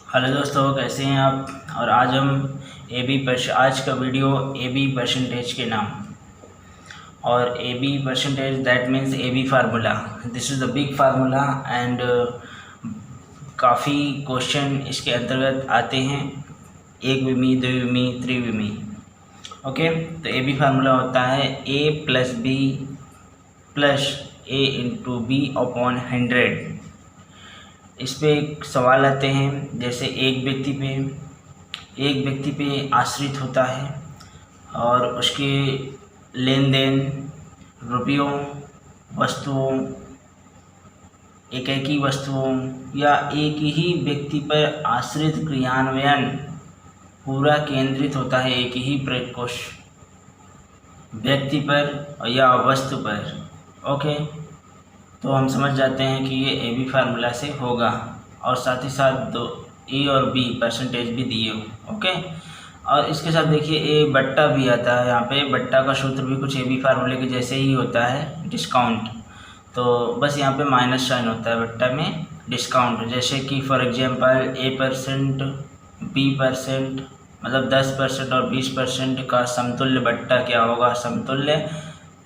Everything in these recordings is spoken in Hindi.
हेलो दोस्तों, कैसे हैं आप। और आज हम आज का वीडियो ए बी परसेंटेज के नाम और A B percentage that means A B formula. This is the big formula and काफ़ी क्वेश्चन इसके अंतर्गत आते हैं, एक विमी, द्विविमी, त्रिविमी। ओके, तो ए बी फार्मूला होता है ए प्लस बी प्लस ए इंटू बी अपॉन 100। इस पे एक सवाल आते हैं, जैसे एक व्यक्ति पे आश्रित होता है और उसके लेन देन रुपयों, वस्तुओं, एक ही वस्तुओं या एक ही व्यक्ति पर आश्रित क्रियान्वयन पूरा केंद्रित होता है एक ही व्यक्ति पर या वस्तु पर। ओके, तो हम समझ जाते हैं कि ये ए बी फार्मूला से होगा और साथ ही साथ दो ए और बी परसेंटेज भी दिए हो। ओके, और इसके साथ देखिए ए बट्टा भी आता है। यहाँ पे बट्टा का सूत्र भी कुछ ए बी फार्मूले के जैसे ही होता है, डिस्काउंट। तो बस यहाँ पे माइनस साइन होता है बट्टा में, डिस्काउंट। जैसे कि फॉर एग्जांपल A%, B%, मतलब 10% और 20% का समतुल्य बट्टा क्या होगा, समतुल्य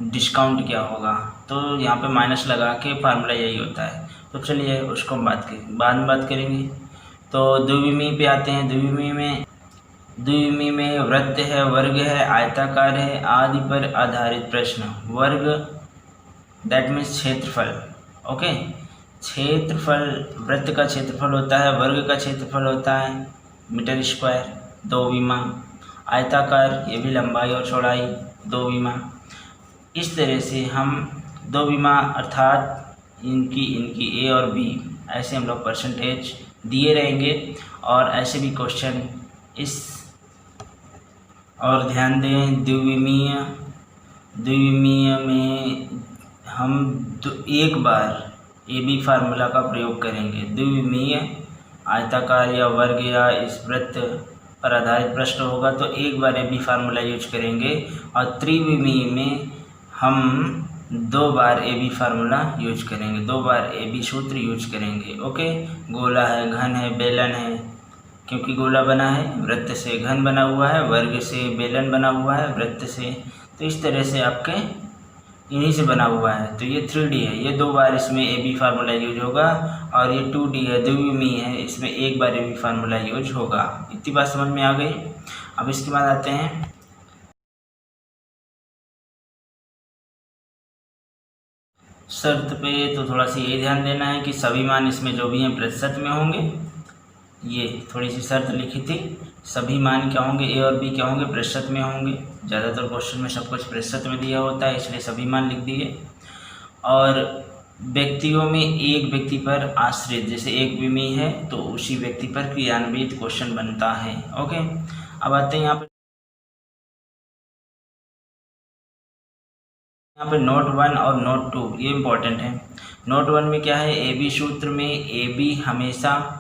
डिस्काउंट क्या होगा। तो यहाँ पे माइनस लगा के फार्मूला यही होता है। तो चलिए उसको हम बाद में बात करेंगे। तो द्विविमी पे आते हैं। द्विविमी में वृत्त है, वर्ग है, आयताकार है आदि पर आधारित प्रश्न। वर्ग दैट मीन्स क्षेत्रफल। ओके, क्षेत्रफल, वृत्त का क्षेत्रफल होता है, वर्ग का क्षेत्रफल होता है मीटर स्क्वायर, 2 विमा। आयताकार, ये भी लंबाई और चौड़ाई, 2 विमा। इस तरह से हम 2 विमा अर्थात इनकी ए और बी, ऐसे हम लोग परसेंटेज दिए रहेंगे। और ऐसे भी क्वेश्चन इस, और ध्यान दें द्विविमीय में हम एक बार ए बी फार्मूला का प्रयोग करेंगे। द्विविमीय, आयताकार या वर्ग या इस वृत्त पर आधारित प्रश्न होगा तो एक बार ए बी फार्मूला यूज करेंगे। और त्रिविमीय में हम 2 बार ए बी फार्मूला यूज करेंगे, 2 बार ए बी सूत्र यूज करेंगे। ओके, गोला है, घन है, बेलन है, क्योंकि गोला बना है वृत्त से, घन बना हुआ है वर्ग से, बेलन बना हुआ है वृत्त से। तो इस तरह से आपके इन्हीं से बना हुआ है। तो ये 3D है, ये 2 बार इसमें ए बी फार्मूला यूज होगा। और ये 2D है, द्विविमी है, इसमें एक बार ए बी फार्मूला यूज होगा। इतनी बात समझ में आ गई। अब इसके बाद आते हैं शर्त पे। तो थोड़ा सा ये ध्यान देना है कि सभी मान इसमें जो भी हैं प्रतिशत में होंगे। ये थोड़ी सी शर्त लिखी थी, सभी मान क्या होंगे, ए और बी क्या होंगे, प्रतिशत में होंगे। ज़्यादातर क्वेश्चन में सब कुछ प्रतिशत में दिया होता है, इसलिए सभी मान लिख दिए। और व्यक्तियों में एक व्यक्ति पर आश्रित, जैसे एक विमी है तो उसी व्यक्ति पर क्रियान्वित क्वेश्चन बनता है। ओके, अब आते हैं यहाँ पे नोट 1 और नोट 2, ये इम्पोर्टेंट है। नोट 1 में क्या है, ए बी सूत्र में ए बी हमेशा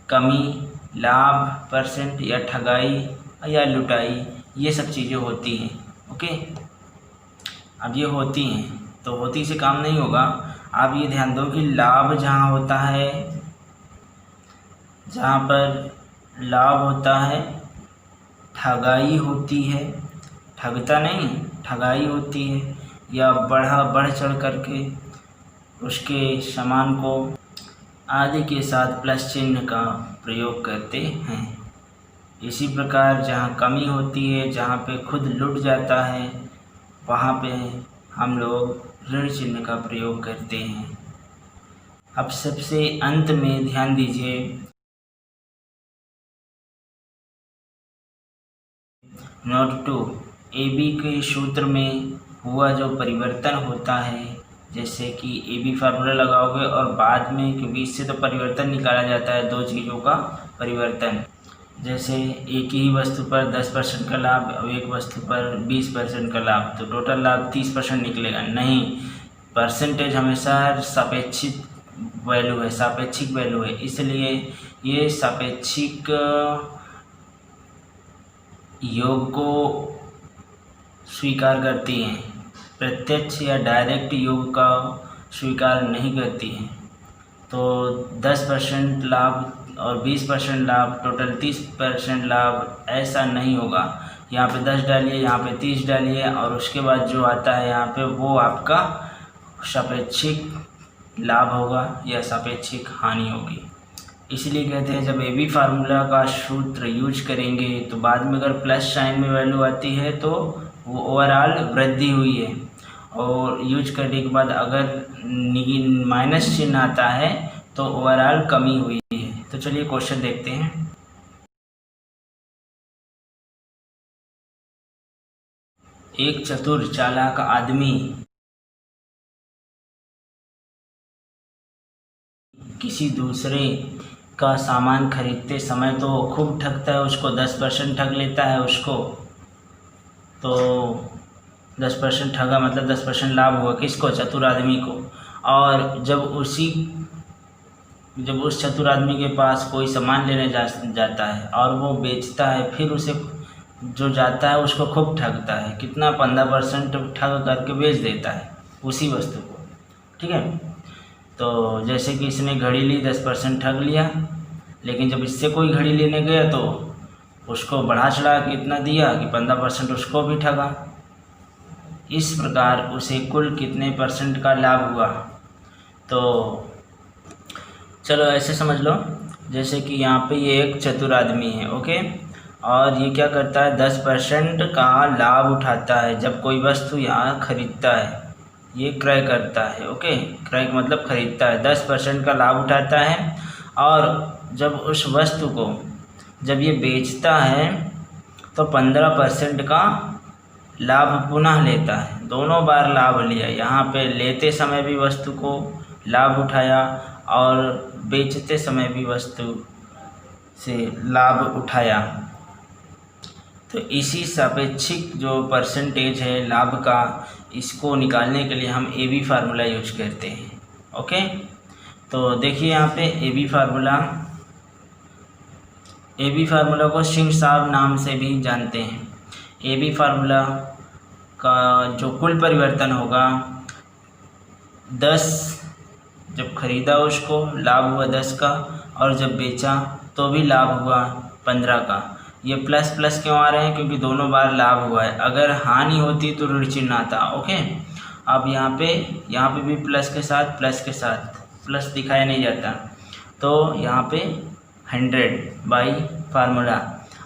कमी, लाभ, परसेंट या ठगाई या लुटाई, ये सब चीज़ें होती हैं। ओके, अब ये होती हैं तो होती से काम नहीं होगा। आप ये ध्यान दो कि लाभ जहाँ होता है, जहाँ पर लाभ होता है ठगाई होती है, ठगता नहीं, ठगाई होती है, या बढ़ चढ़ करके उसके सामान को आदि के साथ प्लस चिन्ह का प्रयोग करते हैं। इसी प्रकार जहाँ कमी होती है, जहाँ पे खुद लुट जाता है, वहाँ पे हम लोग ऋण चिन्ह का प्रयोग करते हैं। अब सबसे अंत में ध्यान दीजिए, नोट 2, ए बी के सूत्र में हुआ जो परिवर्तन होता है, जैसे कि ए बी फार्मूला लगाओगे और बाद में, क्योंकि इससे तो परिवर्तन निकाला जाता है, 2 चीज़ों का परिवर्तन। जैसे एक ही वस्तु पर 10% का लाभ और एक वस्तु पर 20% का लाभ, तो टोटल लाभ 30% निकलेगा। नहीं, परसेंटेज हमेशा सापेक्षिक वैल्यू है, इसलिए ये सापेक्षिक योग को स्वीकार करती हैं, प्रत्यक्ष या डायरेक्ट योग का स्वीकार नहीं करती हैं। तो 10% लाभ और 20% लाभ, टोटल 30% लाभ, ऐसा नहीं होगा। यहाँ पे 10 डालिए, यहाँ पे 30 डालिए और उसके बाद जो आता है यहाँ पे वो आपका सापेक्षिक लाभ होगा या सापेक्षिक हानि होगी। इसलिए कहते हैं जब AB फार्मूला का सूत्र यूज करेंगे तो बाद में अगर प्लस साइन में वैल्यू आती है तो वो ओवरऑल वृद्धि हुई है, और यूज करने के बाद अगर माइनस चिन्ह आता है तो ओवरऑल कमी हुई है। तो चलिए क्वेश्चन देखते हैं। एक चतुर चालाक आदमी किसी दूसरे का सामान खरीदते समय तो खूब ठगता है उसको, 10% ठग लेता है उसको, तो 10% ठगा मतलब 10% लाभ हुआ किसको? चतुर आदमी को। और जब उस चतुर आदमी के पास कोई सामान लेने जाता है और वो बेचता है, फिर उसे जो जाता है उसको खूब ठगता है, कितना? 15% ठग करके बेच देता है उसी वस्तु को, ठीक है। तो जैसे कि इसने घड़ी ली, 10% ठग लिया, लेकिन जब इससे कोई घड़ी लेने गया तो उसको बढ़ा चढ़ा के इतना दिया कि 15% उसको भी ठगा। इस प्रकार उसे कुल कितने % का लाभ हुआ? तो चलो ऐसे समझ लो, जैसे कि यहाँ पे ये एक चतुर आदमी है, ओके, और ये क्या करता है? 10% का लाभ उठाता है जब कोई वस्तु यहाँ खरीदता है, ये क्रय करता है, ओके, क्रय मतलब खरीदता है, 10% का लाभ उठाता है, और जब उस वस्तु को जब ये बेचता है तो 15% का लाभ पुनः लेता है। दोनों बार लाभ लिया, यहाँ पे लेते समय भी वस्तु को लाभ उठाया और बेचते समय भी वस्तु से लाभ उठाया। तो इसी सापेक्षिक जो परसेंटेज है लाभ का, इसको निकालने के लिए हम AB फार्मूला यूज करते हैं, ओके। तो देखिए यहाँ पे AB फार्मूला को सिंह साहब नाम से भी जानते हैं। AB फार्मूला का जो कुल परिवर्तन होगा, 10 जब खरीदा उसको लाभ हुआ 10 का, और जब बेचा तो भी लाभ हुआ 15 का। ये प्लस प्लस क्यों आ रहे हैं? क्योंकि दोनों बार लाभ हुआ है। अगर हानि होती तो ऋण चिन्ह आता, ओके। अब यहाँ पे भी प्लस के साथ प्लस दिखाया नहीं जाता, तो यहाँ पे 100 बाई फार्मूला।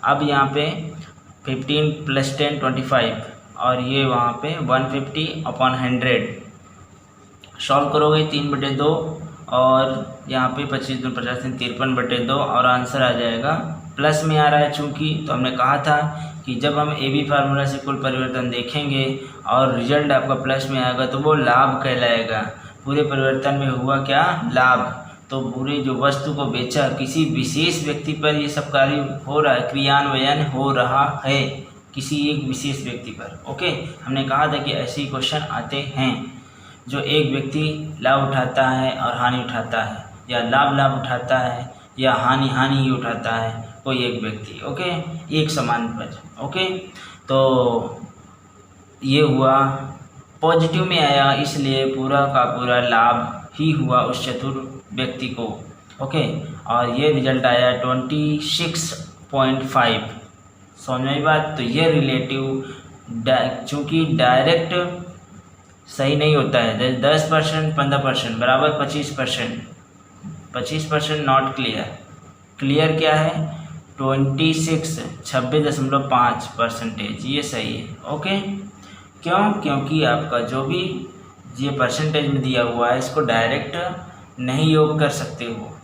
अब यहाँ पे 15 + 10 25, और ये वहाँ पे 150/100 सॉल्व करोगे 3/2, और यहाँ पे 25 दूनी 50 53/2, और आंसर आ जाएगा प्लस में आ रहा है चूँकि। तो हमने कहा था कि जब हम AB फार्मूला से कुल परिवर्तन देखेंगे और रिजल्ट आपका प्लस में आएगा तो वो लाभ कहलाएगा। पूरे परिवर्तन में हुआ क्या? लाभ। तो पूरे जो वस्तु को बेचा, किसी विशेष व्यक्ति पर ये सब कार्य हो रहा है, क्रियान्वयन हो रहा है किसी एक विशेष व्यक्ति पर, ओके। हमने कहा था कि ऐसे क्वेश्चन आते हैं जो एक व्यक्ति लाभ उठाता है और हानि उठाता है, या लाभ उठाता है या हानि ही उठाता है कोई एक व्यक्ति, ओके, एक समान पर, ओके। तो ये हुआ पॉजिटिव में आया, इसलिए पूरा का पूरा लाभ ही हुआ उस चतुर व्यक्ति को, ओके। और ये रिजल्ट आया 26.5। समझ में बात? तो ये रिलेटिव चूँकि डायरेक्ट सही नहीं होता है, 10% 15% बराबर 25% नॉट क्लियर क्या है? 26.5% ये सही है, ओके। क्यों? क्योंकि आपका जो भी ये परसेंटेज में दिया हुआ है इसको डायरेक्ट नहीं योग कर सकते हो,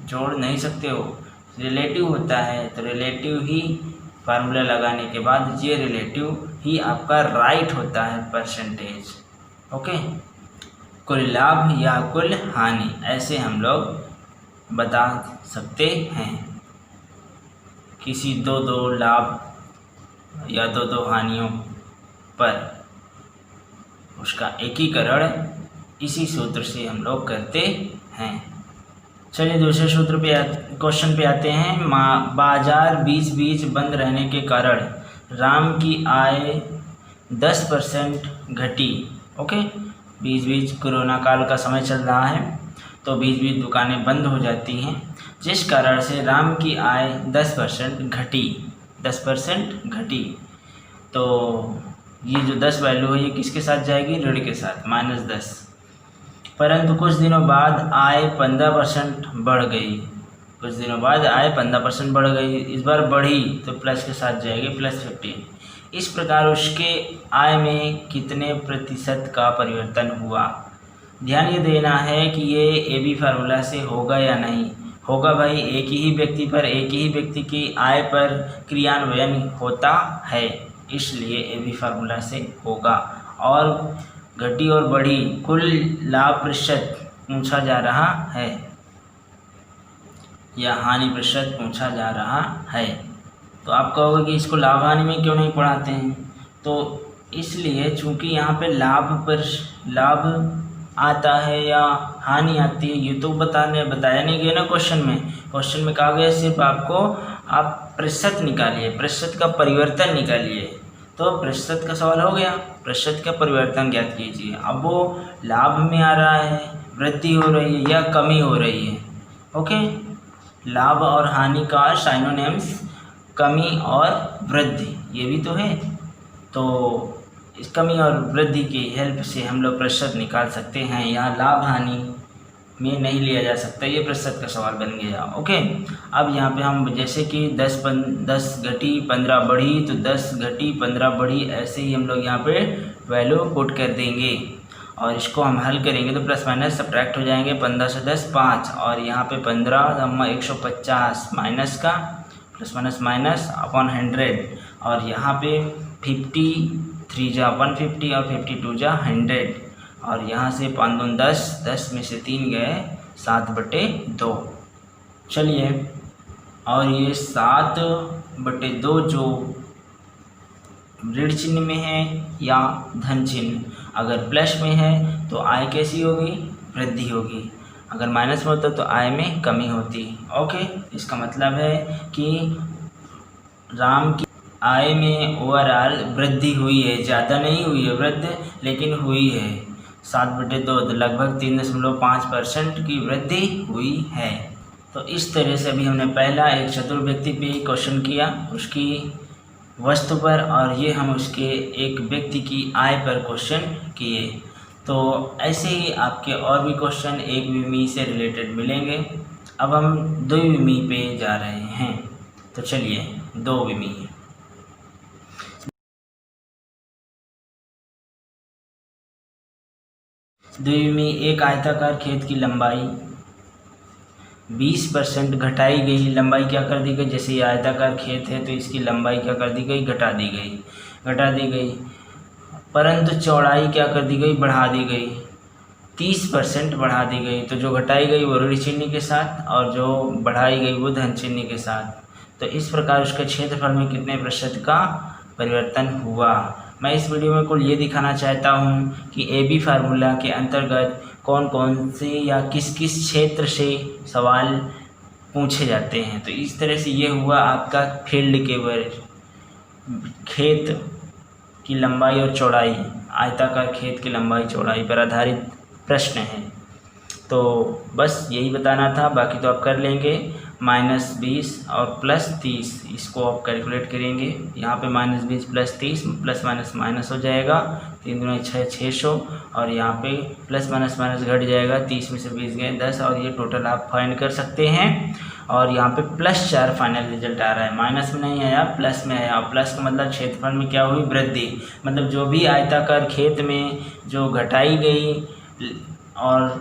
जोड़ नहीं सकते हो, रिलेटिव होता है। तो रिलेटिव ही फार्मूला लगाने के बाद ये रिलेटिव ही आपका राइट होता है परसेंटेज, ओके। कुल लाभ या कुल हानि, ऐसे हम लोग बता सकते हैं। किसी दो लाभ या दो हानियों पर उसका एकीकरण इसी सूत्र से हम लोग करते हैं। चलिए दूसरे सूत्र पे क्वेश्चन पे आते हैं। बाजार बीच बंद रहने के कारण राम की आय 10% घटी, ओके। बीच कोरोना काल का समय चल रहा है तो बीच दुकानें बंद हो जाती हैं। जिस कारण से राम की आय 10% घटी। तो ये जो 10 वैल्यू है ये किसके साथ जाएगी, ऋण के साथ, -10। परंतु कुछ दिनों बाद आय 15% बढ़ गई, इस बार बढ़ी तो प्लस के साथ जाएगी, +15। इस प्रकार उसके आय में कितने प्रतिशत का परिवर्तन हुआ। ध्यान ये देना है कि ये AB फार्मूला से होगा या नहीं होगा। भाई एक ही व्यक्ति की आय पर क्रियान्वयन होता है, इसलिए AB फार्मूला से होगा। और घटी और बढ़ी कुल लाभ प्रतिशत पूछा जा रहा है या हानि प्रतिशत पूछा जा रहा है। तो आप कहोगे कि इसको लाभ हानि में क्यों नहीं पढ़ाते हैं, तो इसलिए चूंकि यहाँ पे लाभ आता है या हानि आती है ये तो बताया नहीं गया ना क्वेश्चन में कहा गया सिर्फ आपको आप प्रतिशत निकालिए, प्रतिशत का परिवर्तन निकालिए। तो प्रतिशत का सवाल हो गया, प्रतिशत का परिवर्तन ज्ञात कीजिए। अब वो लाभ में आ रहा है, वृद्धि हो रही है या कमी हो रही है। ओके, लाभ और हानि का साइनोनिम्स कमी और वृद्धि, ये भी तो है। तो इस कमी और वृद्धि की हेल्प से हम लोग प्रतिशत निकाल सकते हैं। यहाँ लाभ हानि में नहीं लिया जा सकता, ये प्रतिशत का सवाल बन गया। ओके, अब यहाँ पे हम जैसे कि 10 घटी 15 बढ़ी, तो 10 घटी 15 बढ़ी, ऐसे ही हम लोग यहाँ पे वैल्यू पुट कर देंगे और इसको हम हल करेंगे तो प्लस माइनस सब्ट्रैक्ट हो जाएंगे। 15 से 10 5 और यहाँ पे 15 150 माइनस का प्लस अपॉन 100 और यहाँ पे 53 जा 150 और 52 जा 100 और यहाँ से 5 दूनी 10 में से 3 गए 7/2। चलिए, और ये 7/2 जो ऋण चिन्ह में है या धन चिन्ह, अगर प्लस में है तो आय कैसी होगी, वृद्धि होगी। अगर माइनस में होता तो आय में कमी होती। ओके, इसका मतलब है कि राम की आय में ओवरऑल वृद्धि हुई है, ज़्यादा नहीं हुई है वृद्धि, लेकिन हुई है 7/2, तो लगभग 3.5% की वृद्धि हुई है। तो इस तरह से अभी हमने पहला एक चतुर व्यक्ति पे क्वेश्चन किया उसकी वस्तु पर, और ये हम उसके एक व्यक्ति की आय पर क्वेश्चन किए। तो ऐसे ही आपके और भी क्वेश्चन एक विमी से रिलेटेड मिलेंगे। अब हम द्विविमी पे जा रहे हैं, तो चलिए द्विविमी। द्विविमी एक आयताकार खेत की लंबाई 20% घटाई गई। लंबाई क्या कर दी गई, जैसे ये आयताकार खेत है तो इसकी लंबाई क्या कर दी गई, घटा दी गई। परंतु चौड़ाई क्या कर दी गई, बढ़ा दी गई, 30% बढ़ा दी गई। तो जो घटाई गई वो ऋण चिन्ह के साथ और जो बढ़ाई गई वो धन चिन्ह के साथ। तो इस प्रकार उसके क्षेत्रफल में कितने प्रतिशत का परिवर्तन हुआ। मैं इस वीडियो में कुल ये दिखाना चाहता हूँ कि AB फार्मूला के अंतर्गत कौन कौन से या किस किस क्षेत्र से सवाल पूछे जाते हैं। तो इस तरह से ये हुआ आपका फील्ड के खेत की लंबाई और चौड़ाई, आयताकार खेत की लंबाई चौड़ाई पर आधारित प्रश्न है। तो बस यही बताना था, बाकी तो आप कर लेंगे। -20 और +30 इसको आप कैलकुलेट करेंगे। यहाँ पे -20 +30 प्लस माइनस हो जाएगा, 3 दूनी 6 600 और यहाँ पे प्लस माइनस घट जाएगा, 30 में से 20 गए 10 और ये टोटल आप फाइंड कर सकते हैं। और यहाँ पे +4 फाइनल रिजल्ट आ रहा है, माइनस में नहीं आया प्लस में आया। प्लस का मतलब क्षेत्रफल में क्या हुई, वृद्धि। मतलब जो भी आयताकार खेत में जो घटाई गई और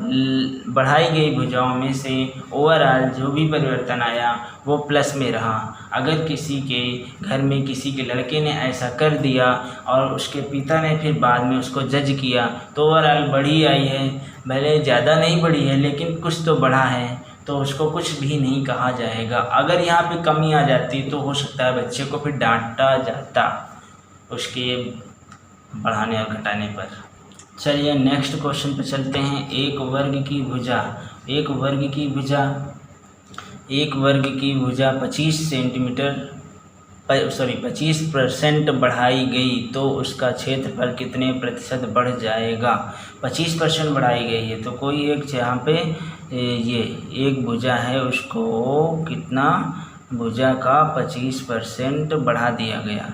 बढ़ाई गई भुजाओं में से ओवरऑल जो भी परिवर्तन आया वो प्लस में रहा। अगर किसी के घर में किसी के लड़के ने ऐसा कर दिया और उसके पिता ने फिर बाद में उसको जज किया तो ओवरऑल बढ़ी आई है, भले ज़्यादा नहीं बढ़ी है लेकिन कुछ तो बढ़ा है, तो उसको कुछ भी नहीं कहा जाएगा। अगर यहाँ पे कमी आ जाती तो हो सकता है बच्चे को फिर डांटा जाता उसके बढ़ाने और घटाने पर। चलिए नेक्स्ट क्वेश्चन पे चलते हैं। एक वर्ग की भुजा 25% बढ़ाई गई तो उसका क्षेत्रफल कितने प्रतिशत बढ़ जाएगा। 25% बढ़ाई गई है तो कोई एक यहाँ पे ये एक भुजा है उसको कितना, भुजा का 25% बढ़ा दिया गया।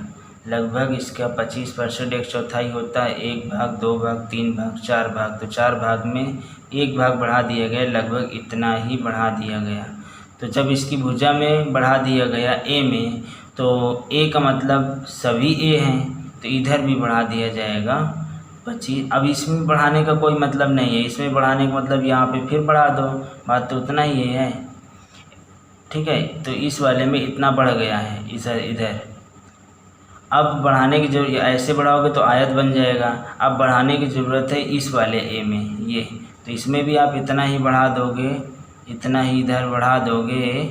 लगभग इसका 25% 1/4 होता है, 1 भाग 2 भाग 3 भाग 4 भाग, तो 4 भाग में 1 भाग बढ़ा दिया गया, लगभग इतना ही बढ़ा दिया गया। तो जब इसकी भुजा में बढ़ा दिया गया ए में, तो ए का मतलब सभी ए हैं, तो इधर भी बढ़ा दिया जाएगा 25। अब इसमें बढ़ाने का कोई मतलब नहीं है, इसमें बढ़ाने का मतलब यहाँ पे फिर बढ़ा दो, बात तो उतना ही है, ठीक है। तो इस वाले में इतना बढ़ गया है इधर। अब बढ़ाने की जरूरत, ऐसे बढ़ाओगे तो आयत बन जाएगा। अब बढ़ाने की ज़रूरत है इस वाले ए में, ये तो इसमें भी आप इतना ही बढ़ा दोगे, इतना ही इधर बढ़ा दोगे,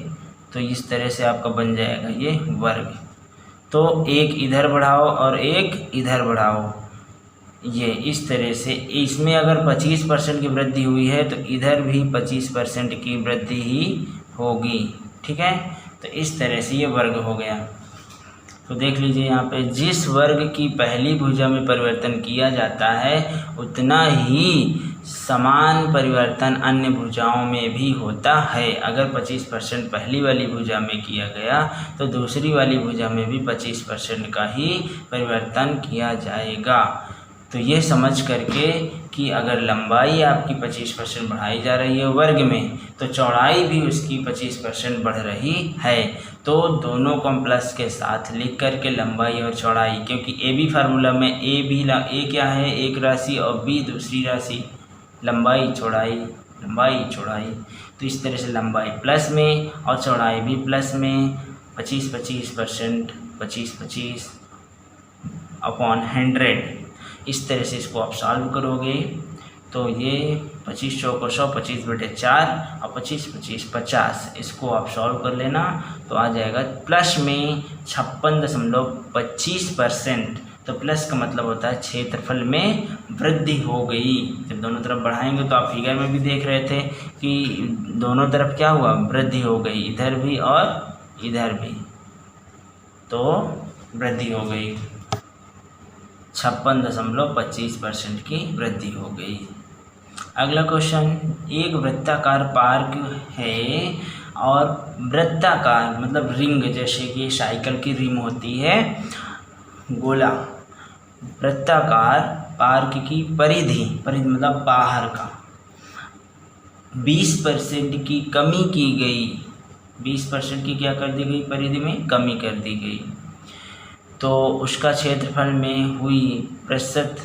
तो इस तरह से आपका बन जाएगा ये वर्ग। तो एक इधर बढ़ाओ और एक इधर बढ़ाओ, ये इस तरह से। इसमें अगर 25% की वृद्धि हुई है तो इधर भी 25% की वृद्धि ही होगी, ठीक है। तो इस तरह से ये वर्ग हो गया। तो देख लीजिए यहाँ पे, जिस वर्ग की पहली भुजा में परिवर्तन किया जाता है उतना ही समान परिवर्तन अन्य भुजाओं में भी होता है। अगर 25% पहली वाली भुजा में किया गया तो दूसरी वाली भुजा में भी 25% का ही परिवर्तन किया जाएगा। तो ये समझ करके कि अगर लंबाई आपकी 25% बढ़ाई जा रही है वर्ग में, तो चौड़ाई भी उसकी 25% बढ़ रही है। तो दोनों को हम प्लस के साथ लिख करके लंबाई और चौड़ाई, क्योंकि ए बी फार्मूला में ए क्या है, एक राशि, और बी दूसरी राशि, लंबाई चौड़ाई। तो इस तरह से लंबाई प्लस में और चौड़ाई भी प्लस में, 25% 25 अपॉन 100। इस तरह से इसको आप सॉल्व करोगे तो ये 25 चौको 100, 25/4 और 25 50, इसको आप सॉल्व कर लेना तो आ जाएगा प्लस में 56.25%। तो प्लस का मतलब होता है क्षेत्रफल में वृद्धि हो गई। जब दोनों तरफ बढ़ाएंगे तो आप फिगर में भी देख रहे थे कि दोनों तरफ क्या हुआ, वृद्धि हो गई, इधर भी और इधर भी, तो वृद्धि हो गई, 56.25% की वृद्धि हो गई। अगला क्वेश्चन, एक वृत्ताकार पार्क है और वृत्ताकार मतलब रिंग, जैसे कि साइकिल की रिंग होती है, गोला, वृत्ताकार पार्क की परिधि मतलब बाहर का 20% की कमी की गई, 20% की क्या कर दी गई, परिधि में कमी कर दी गई। तो उसका क्षेत्रफल में हुई प्रतिशत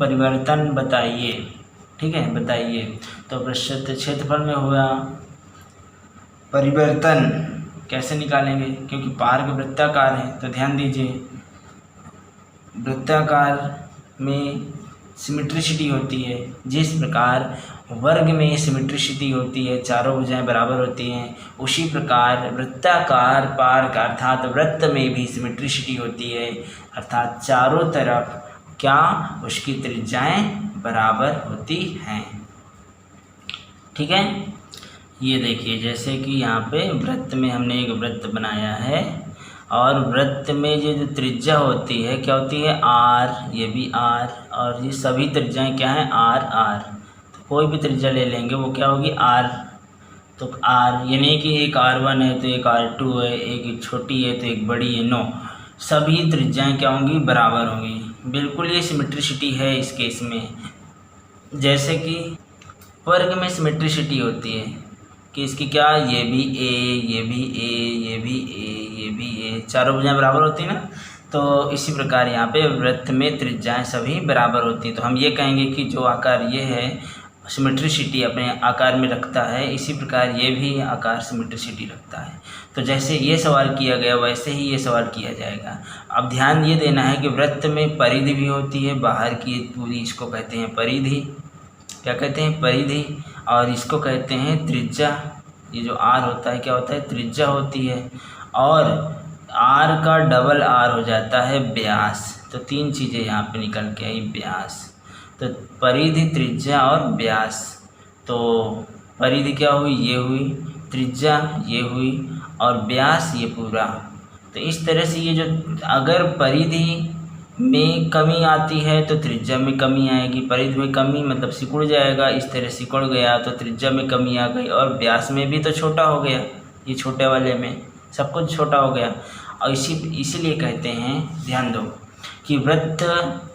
परिवर्तन बताइए, ठीक है, बताइए। तो प्रतिशत क्षेत्रफल में हुआ परिवर्तन कैसे निकालेंगे, क्योंकि पार्क वृत्ताकार है, तो ध्यान दीजिए वृत्ताकार में सिमेट्रिसिटी होती है, जिस प्रकार वर्ग में सिमेट्रिसिटी होती है, चारों भुजाएं बराबर होती हैं, उसी प्रकार वृत्ताकार पार्क अर्थात वृत्त में भी सिमेट्रिसिटी होती है, अर्थात चारों तरफ क्या उसकी त्रिज्याएं बराबर होती हैं, ठीक है। ये देखिए जैसे कि यहाँ पे वृत्त में हमने एक वृत्त बनाया है और वृत्त में ये जो त्रिज्या होती है क्या होती है, आर, ये भी आर, और ये सभी त्रिज्याएं क्या हैं, आर आर। तो कोई भी त्रिज्या ले लेंगे वो क्या होगी, आर। तो आर यानी कि एक R1 है तो एक R2 है, एक छोटी है तो एक बड़ी है, नो, सभी त्रिज्याएं क्या होंगी, बराबर होंगी। बिल्कुल ये सिमेट्रिसिटी है इस केस में। जैसे कि वर्ग में सिमेट्रिसिटी होती है कि इसकी क्या, ये भी ए, ये भी ए, ये भी ए, ये भी ए, चारों भुजाएं बराबर होती है ना। तो इसी प्रकार यहाँ पे वृत्त में त्रिज्याएं सभी बराबर होती हैं। तो हम ये कहेंगे कि जो आकार ये है सिमेट्रिसिटी अपने आकार में रखता है, इसी प्रकार ये भी आकार सिमेट्रिसिटी रखता है। तो जैसे ये सवाल किया गया वैसे ही ये सवाल किया जाएगा। अब ध्यान ये देना है कि वृत्त में परिधि भी होती है, बाहर की पूरी, इसको कहते हैं परिधि, क्या कहते हैं, परिधि, और इसको कहते हैं त्रिज्या। ये जो आर होता है क्या होता है, त्रिज्या होती है, और आर का डबल आर हो जाता है व्यास। तो तीन चीज़ें यहाँ पे निकल के आई, व्यास, तो परिधि, त्रिज्या और व्यास। तो परिधि क्या हुई, ये हुई, त्रिज्या ये हुई, और व्यास ये पूरा। तो इस तरह से ये जो अगर परिधि में कमी आती है तो त्रिज्या में कमी आएगी। परिधि में कमी मतलब सिकुड़ जाएगा, इस तरह सिकुड़ गया तो त्रिज्या में कमी आ गई। और व्यास में भी तो छोटा हो गया, ये छोटे वाले में सब कुछ छोटा हो गया। और इसीलिए कहते हैं, ध्यान दो, कि वृत्त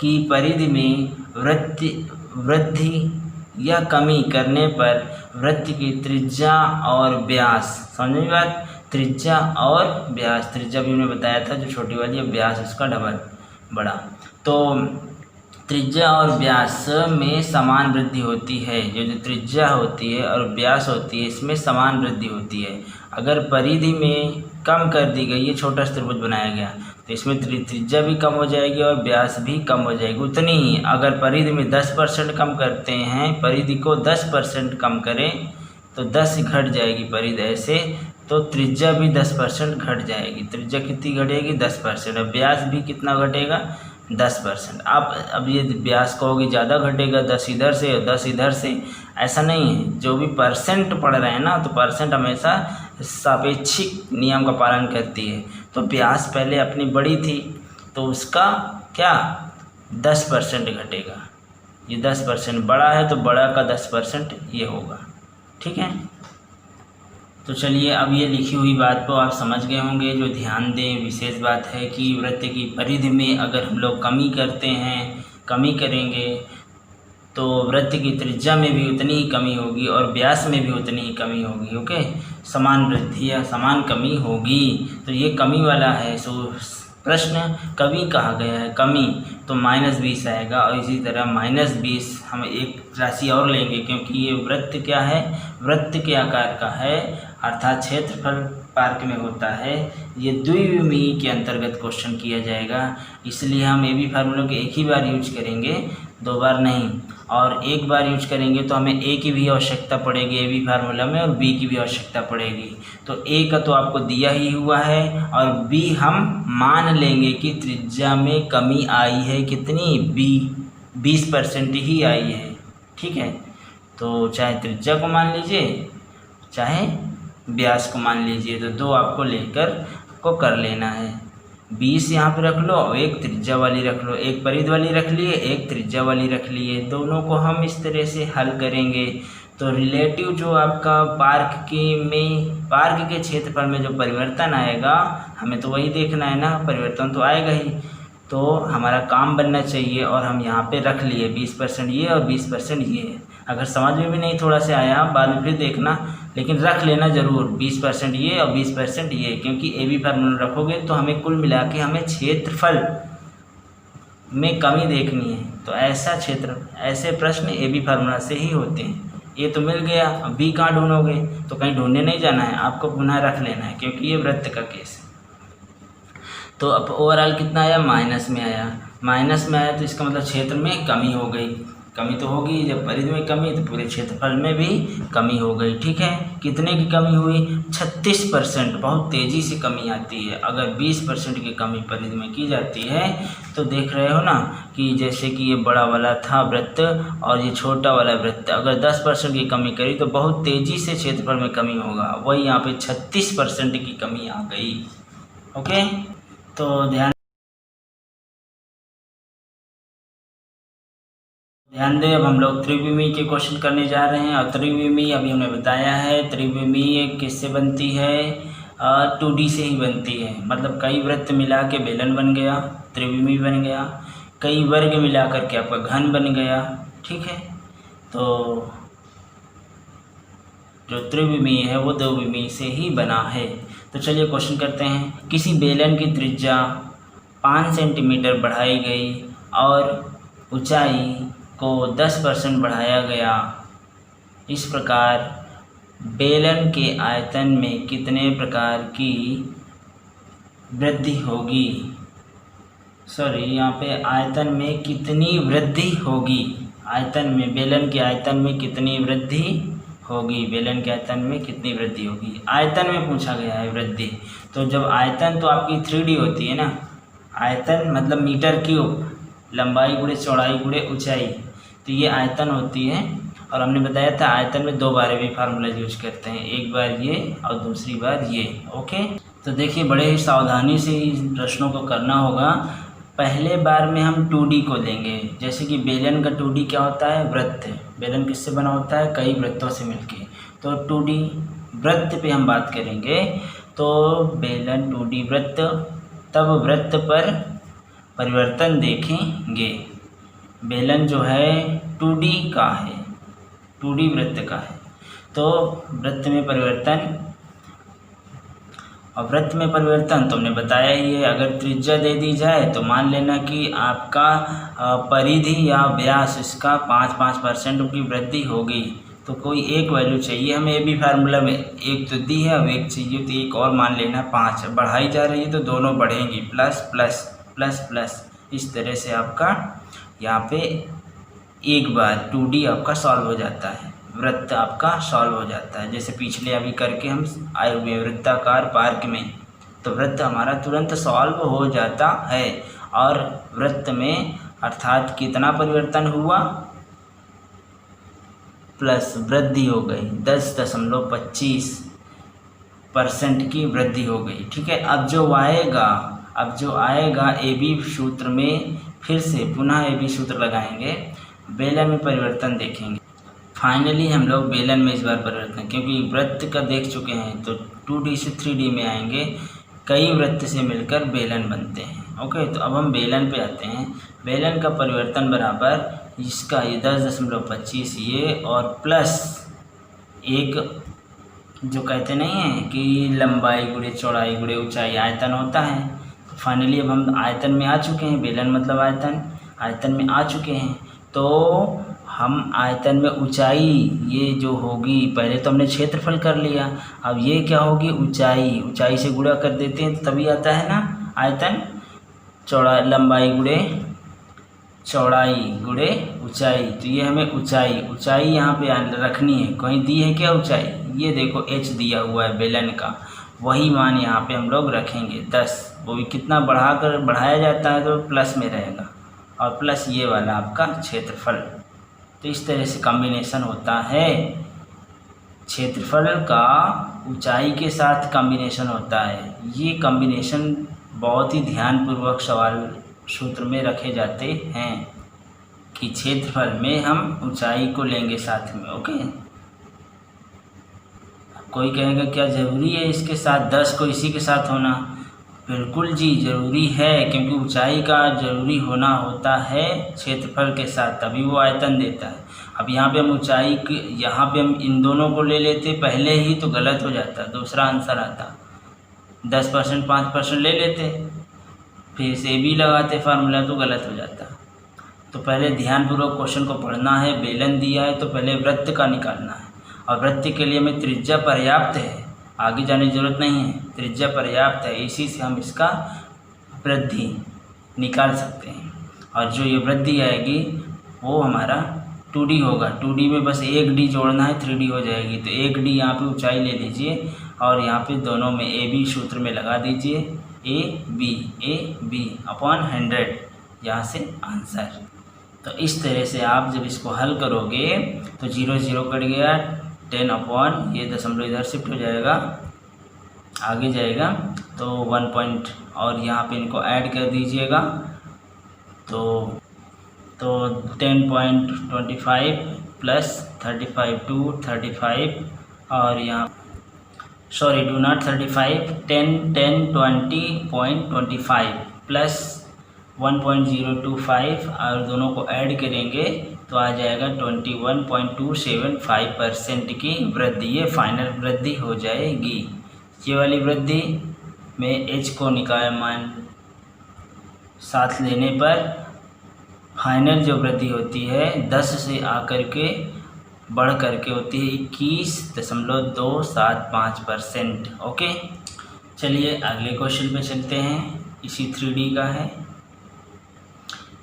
की परिधि में वृद्धि या कमी करने पर वृत्त की त्रिज्या और व्यास, समझ में बात, त्रिज्या और व्यास, त्रिज्या भी हमने बताया था जो छोटी वाली है, व्यास उसका डबल बड़ा, तो त्रिज्या और व्यास में समान वृद्धि होती है। जो त्रिज्या होती है और व्यास होती है इसमें समान वृद्धि होती है। अगर परिधि में कम कर दी गई, ये छोटा त्रिभुज बनाया गया तो इसमें त्रिज्या भी कम हो जाएगी और व्यास भी कम हो जाएगी उतनी ही। अगर परिधि में 10% कम करते हैं, परिधि को 10% कम करें तो 10 घट जाएगी परिधि, ऐसे तो त्रिज्या भी 10% घट जाएगी। त्रिज्या कितनी घटेगी? 10%। और व्यास भी कितना घटेगा? 10%। आप अब ये व्यास कहोगे ज़्यादा घटेगा, 10 इधर से और 10 इधर से, ऐसा नहीं है। जो भी परसेंट पढ़ रहे हैं ना, तो परसेंट हमेशा सापेक्षिक नियम का पालन करती है। तो व्यास पहले अपनी बड़ी थी तो उसका क्या 10% घटेगा, ये 10% बड़ा है तो बड़ा का 10% ये होगा, ठीक है। तो चलिए अब ये लिखी हुई बात को आप समझ गए होंगे। जो ध्यान दें विशेष बात है कि वृत्त की परिधि में अगर हम लोग कमी करते हैं, कमी करेंगे तो वृत्त की त्रिज्या में भी उतनी ही कमी होगी और व्यास में भी उतनी ही कमी होगी। ओके, समान वृद्धि या समान कमी होगी। तो ये कमी वाला है, सो प्रश्न कमी कहा गया है, कमी तो -20 आएगा। और इसी तरह -20 हम एक राशि और लेंगे क्योंकि ये वृत्त क्या है, वृत्त के आकार का है, अर्थात क्षेत्रफल पार्क में होता है। ये द्विविमीय के अंतर्गत क्वेश्चन किया जाएगा, इसलिए हम ए बी फार्मूला के एक ही बार यूज करेंगे, 2 बार नहीं। और एक बार यूज करेंगे तो हमें ए की भी आवश्यकता पड़ेगी ए बी फार्मूला में और बी की भी आवश्यकता पड़ेगी। तो ए का तो आपको दिया ही हुआ है और बी हम मान लेंगे कि त्रिज्या में कमी आई है, कितनी, 20% ही आई है, ठीक है। तो चाहे त्रिज्या को मान लीजिए चाहे व्यास को मान लीजिए, तो 2 आपको लेकर को कर लेना है। 20 यहाँ पे रख लो, एक त्रिज्या वाली रख लो, एक परिधि वाली रख लिए, एक त्रिज्या वाली रख लिए, दोनों को हम इस तरह से हल करेंगे। तो रिलेटिव जो आपका पार्क के क्षेत्रफल में जो परिवर्तन आएगा, हमें तो वही देखना है ना, परिवर्तन तो आएगा ही। तो हमारा काम बनना चाहिए और हम यहाँ पे रख लिए 20% ये और 20% ये। अगर समझ में भी नहीं थोड़ा सा आया बाद में फिर देखना, लेकिन रख लेना ज़रूर 20% ये और 20% ये, क्योंकि ए बी फार्मूला रखोगे तो हमें कुल मिला के हमें क्षेत्रफल में कमी देखनी है। तो ऐसे प्रश्न ए बी फार्मूला से ही होते हैं। ये तो मिल गया, अब बी कहाँ ढूंढोगे, तो कहीं ढूंढने नहीं जाना है, आपको पुनः रख लेना है क्योंकि ये वृत्त का केस है। तो अब ओवरऑल कितना आया, माइनस में आया। माइनस में आया तो इसका मतलब क्षेत्र में कमी हो गई। कमी तो होगी, जब परिधि में कमी तो पूरे क्षेत्रफल में भी कमी हो गई, ठीक है। कितने की कमी हुई, 36%। बहुत तेज़ी से कमी आती है। अगर 20% की कमी परिधि में की जाती है तो देख रहे हो ना कि जैसे कि ये बड़ा वाला था वृत्त और ये छोटा वाला वृत्त, अगर 10% की कमी करी तो बहुत तेज़ी से क्षेत्रफल में कमी होगा। वही यहाँ पे 36% की कमी आ गई। ओके, तो ध्यान दें। अब हम लोग त्रिविमीय के क्वेश्चन करने जा रहे हैं। और त्रिविमीय अभी हमने बताया है, त्रिविमीय किससे बनती है, 2D से ही बनती है। मतलब कई वृत्त मिला के बेलन बन गया, त्रिविमीय बन गया। कई वर्ग मिला करके आपका घन बन गया, ठीक है। तो जो त्रिविमीय है वो द्विविमीय से ही बना है। तो चलिए क्वेश्चन करते हैं। किसी बेलन की त्रिज्या 5 सेंटीमीटर बढ़ाई गई और ऊंचाई को 10% बढ़ाया गया। इस प्रकार बेलन के आयतन में कितने प्रकार की वृद्धि होगी, यहाँ पे आयतन में कितनी वृद्धि होगी, आयतन में, बेलन के आयतन में कितनी वृद्धि होगी, बेलन के आयतन में कितनी वृद्धि होगी, आयतन में पूछा गया है वृद्धि। तो जब आयतन तो आपकी 3D होती है ना, आयतन मतलब मीटर क्यूब, लंबाई गुणे चौड़ाई गुणे ऊंचाई, तो ये आयतन होती है। और हमने बताया था आयतन में 2 बार भी फार्मूला यूज करते हैं, एक बार ये और दूसरी बार ये। ओके, तो देखिए बड़े ही सावधानी से इन प्रश्नों को करना होगा। पहले बार में हम 2D को लेंगे। जैसे कि बेलन का 2D क्या होता है, वृत्त। बेलन किससे बना होता है, कई वृत्तों से मिलके। तो 2D वृत्त पे हम बात करेंगे। तो बेलन 2D वृत्त, तब वृत्त पर परिवर्तन देखेंगे। बेलन जो है 2D का है, 2D वृत्त का है। तो वृत्त में परिवर्तन, और वृत्त में परिवर्तन तो हमने बताया ही है। अगर त्रिज्या दे दी जाए तो मान लेना कि आपका परिधि या व्यास इसका 5-5% की वृद्धि होगी। तो कोई एक वैल्यू चाहिए हमें, ए बी फार्मूला में एक तो दी है, अब एक चाहिए, तो एक और मान लेना 5 बढ़ाई जा रही है तो दोनों बढ़ेंगी, प्लस प्लस प्लस प्लस। इस तरह से आपका यहाँ पे एक बार 2D आपका सॉल्व हो जाता है, वृत्त आपका सॉल्व हो जाता है। जैसे पिछले अभी करके हम आए हुए वृत्ताकार पार्क में, तो वृत्त हमारा तुरंत सॉल्व हो जाता है। और वृत्त में अर्थात कितना परिवर्तन हुआ, प्लस वृद्धि हो गई, 10.25% की वृद्धि हो गई। ठीक है, अब जो आएगा ए बी सूत्र में, फिर से पुनः ए बी सूत्र लगाएंगे, बेलन में परिवर्तन देखेंगे। फाइनली हम लोग बेलन में इस बार परिवर्तन, क्योंकि वृत्त का देख चुके हैं तो 2D से 3D में आएंगे, कई वृत्त से मिलकर बेलन बनते हैं। ओके, तो अब हम बेलन पे आते हैं। बेलन का परिवर्तन बराबर इसका ये 10.25 ये और प्लस एक जो कहते नहीं है कि लंबाई गुणे चौड़ाई गुणे ऊंचाई आयतन होता है। तो फाइनली अब हम आयतन में आ चुके हैं, बेलन मतलब आयतन में आ चुके हैं। तो हम आयतन में ऊंचाई ये जो होगी, पहले तो हमने क्षेत्रफल कर लिया, अब ये क्या होगी, ऊंचाई से गुणा कर देते हैं तो तभी आता है ना आयतन। लंबाई गुणे चौड़ाई गुणे ऊंचाई, तो ये हमें ऊंचाई यहाँ पे रखनी है। कहीं दी है क्या ऊंचाई, ये देखो h दिया हुआ है बेलन का, वही मान यहाँ पे हम लोग रखेंगे 10। वो भी कितना बढ़ाया जाता है तो प्लस में रहेगा, और प्लस ये वाला आपका क्षेत्रफल। तो इस तरह से कॉम्बिनेशन होता है, क्षेत्रफल का ऊंचाई के साथ कॉम्बिनेशन होता है। ये कॉम्बिनेशन बहुत ही ध्यानपूर्वक सवाल सूत्र में रखे जाते हैं कि क्षेत्रफल में हम ऊंचाई को लेंगे साथ में। ओके, कोई कहेगा क्या ज़रूरी है इसके साथ 10 को इसी के साथ होना, बिल्कुल जी ज़रूरी है, क्योंकि ऊंचाई का ज़रूरी होना होता है क्षेत्रफल के साथ, तभी वो आयतन देता है। अब यहाँ पे हम ऊंचाई के, यहाँ पे हम इन दोनों को ले लेते पहले ही तो गलत हो जाता, दूसरा आंसर आता। 10% 5% ले लेते, फिर से भी लगाते फार्मूला तो गलत हो जाता। तो पहले ध्यानपूर्वक क्वेश्चन को पढ़ना है। बेलन दिया है तो पहले वृत्त का निकालना है, और वृत्त के लिए हमें त्रिज्या पर्याप्त है, आगे जाने की जरूरत नहीं है, त्रिज्या पर्याप्त है, इसी से हम इसका वृद्धि निकाल सकते हैं। और जो ये वृद्धि आएगी वो हमारा 2D होगा। 2D में बस एक D जोड़ना है, 3D हो जाएगी। तो एक D यहाँ पे ऊंचाई ले लीजिए और यहाँ पे दोनों में ए बी सूत्र में लगा दीजिए, ए बी अपॉन 100, यहाँ से आंसर। तो इस तरह से आप जब इसको हल करोगे तो 0 0 कट गया, 10 अपॉन ये दशमलव इधर शिफ्ट हो जाएगा, आगे जाएगा तो 1 पॉइंट, और यहाँ पे इनको ऐड कर दीजिएगा तो 10.25 प्लस 35 टू 35, और यहाँ सॉरी डू नॉट 35, 10 20.25 प्लस 1.025, और दोनों को ऐड करेंगे तो आ जाएगा 21.275% की वृद्धि। ये फाइनल वृद्धि हो जाएगी। ये वाली वृद्धि में h को मान साथ लेने पर फाइनल जो वृद्धि होती है 10 से आकर के बढ़ करके होती है 21.275%। ओके, चलिए अगले क्वेश्चन पे चलते हैं। इसी 3D का है।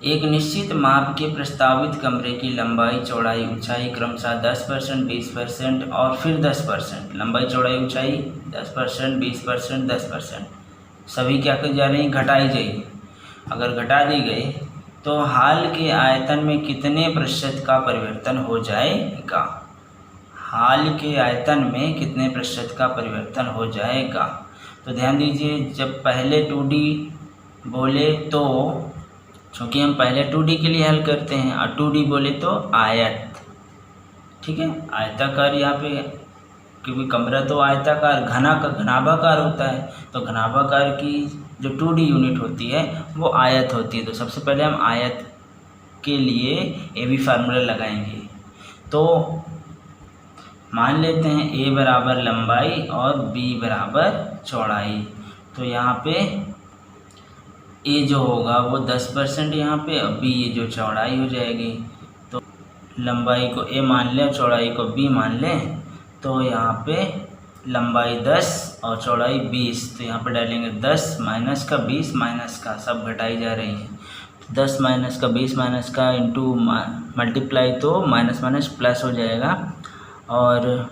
एक निश्चित माप के प्रस्तावित कमरे की लंबाई चौड़ाई ऊंचाई क्रमशः 10%, 20% और फिर 10%। लंबाई चौड़ाई ऊंचाई 10%, 20%, 10% सभी क्या कर जा रही हैं, घटाई जाएगी। अगर घटा दी गई तो हाल के आयतन में कितने प्रतिशत का परिवर्तन हो जाएगा। हाल के आयतन में कितने प्रतिशत का परिवर्तन हो जाएगा। तो ध्यान दीजिए, जब पहले 2D बोले तो क्योंकि हम पहले 2D के लिए हल करते हैं, और 2D बोले तो आयत, ठीक है, आयताकार यहाँ पे, क्योंकि कमरा तो आयताकार घनाभाकार होता है, तो घनाभाकार की जो 2D यूनिट होती है वो आयत होती है। तो सबसे पहले हम आयत के लिए AB फार्मूला लगाएंगे। तो मान लेते हैं A बराबर लंबाई और B बराबर चौड़ाई। तो यहाँ पे A जो होगा वो 10% यहाँ पे, और B ये जो चौड़ाई हो जाएगी, तो लंबाई को A मान लें, चौड़ाई को B मान लें। तो यहाँ पे लंबाई 10 और चौड़ाई 20, तो यहाँ पे डालेंगे 10 माइनस का 20 माइनस का, सब घटाई जा रही है, 10 माइनस का 20 माइनस का इंटू मल्टीप्लाई, तो माइनस माइनस प्लस हो जाएगा, और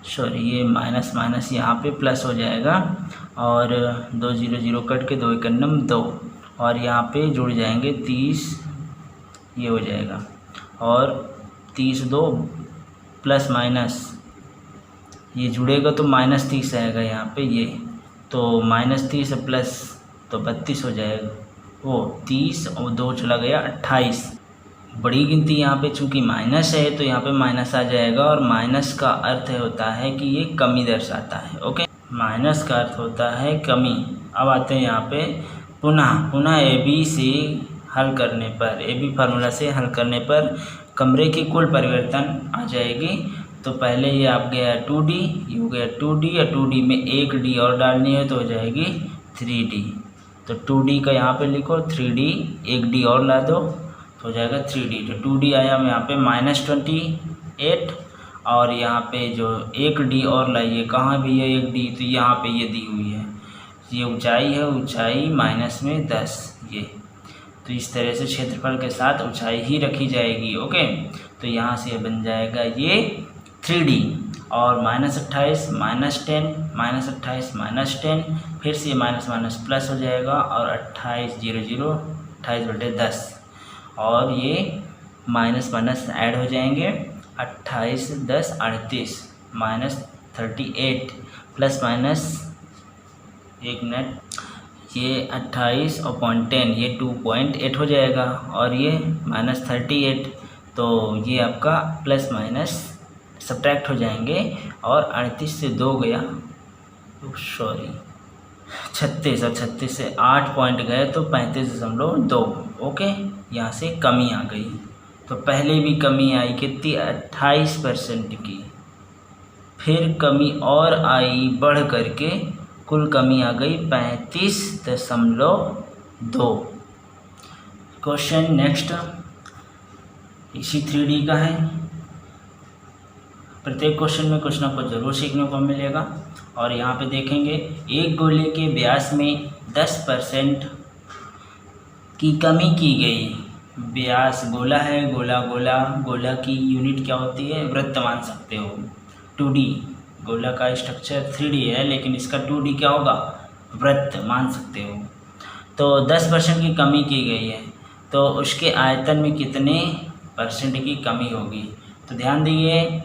सॉरी ये माइनस माइनस यहाँ पे प्लस हो जाएगा, और 2 0 0 कट के 2 1 2, और यहाँ पे जुड़ जाएंगे 30, ये हो जाएगा, और 30 2 प्लस माइनस ये जुड़ेगा तो माइनस 30 आएगा यहाँ पे, ये तो माइनस 30 प्लस तो 32 हो जाएगा, वो 30 और 2 चला गया 28। बड़ी गिनती यहाँ पे चूँकि माइनस है तो यहाँ पे माइनस आ जाएगा, और माइनस का अर्थ होता है कि ये कमी दर्शाता है। ओके, माइनस का अर्थ होता है कमी। अब आते हैं यहाँ पे पुनः AB से हल करने पर, AB फार्मूला से हल करने पर कमरे की कुल परिवर्तन आ जाएगी। तो पहले ये आप गया 2D, ये हो गया 2D, या 2D में एक D और डालनी है तो हो जाएगी 3D। तो 2D का यहाँ पे लिखो, 3D एक D और ला दो तो हो जाएगा 3D। तो 2D आया हम यहाँ पे -28, और यहाँ पे जो एक D और लाइए, कहाँ भी है एक D, तो यहाँ पे ये दी हुई है, ये ऊंचाई है, ऊंचाई माइनस में 10, ये तो इस तरह से क्षेत्रफल के साथ ऊंचाई ही रखी जाएगी। ओके, तो यहाँ से बन जाएगा ये 3D, और -28 -10 -28 -10, फिर से माइनस माइनस प्लस हो जाएगा, और 28 0 0 28/10, और ये माइनस माइनस ऐड हो जाएंगे, 28 10 38 -38 प्लस माइनस एक मिनट, ये 28 और 0.10 ये 2.8 हो जाएगा, और ये -38, तो ये आपका प्लस माइनस सब्ट्रैक्ट हो जाएंगे, और 38 से 2 गया, सॉरी 36, और 36 से 8 पॉइंट गए तो 35.2। ओके, यहाँ से कमी आ गई। तो पहले भी कमी आई कितनी, 28% की, फिर कमी और आई बढ़ करके कुल कमी आ गई 35.2। क्वेश्चन नेक्स्ट इसी 3D का है। प्रत्येक क्वेश्चन में कुछ ना कुछ ज़रूर सीखने को मिलेगा। और यहाँ पे देखेंगे एक गोले के व्यास में 10% की कमी की गई। व्यास गोला है, गोला की यूनिट क्या होती है, वृत्त मान सकते हो। 2D गोला का स्ट्रक्चर 3D है, लेकिन इसका 2D क्या होगा, वृत्त मान सकते हो। तो 10% की कमी की गई है, तो उसके आयतन में कितने % की कमी होगी। तो ध्यान दीजिए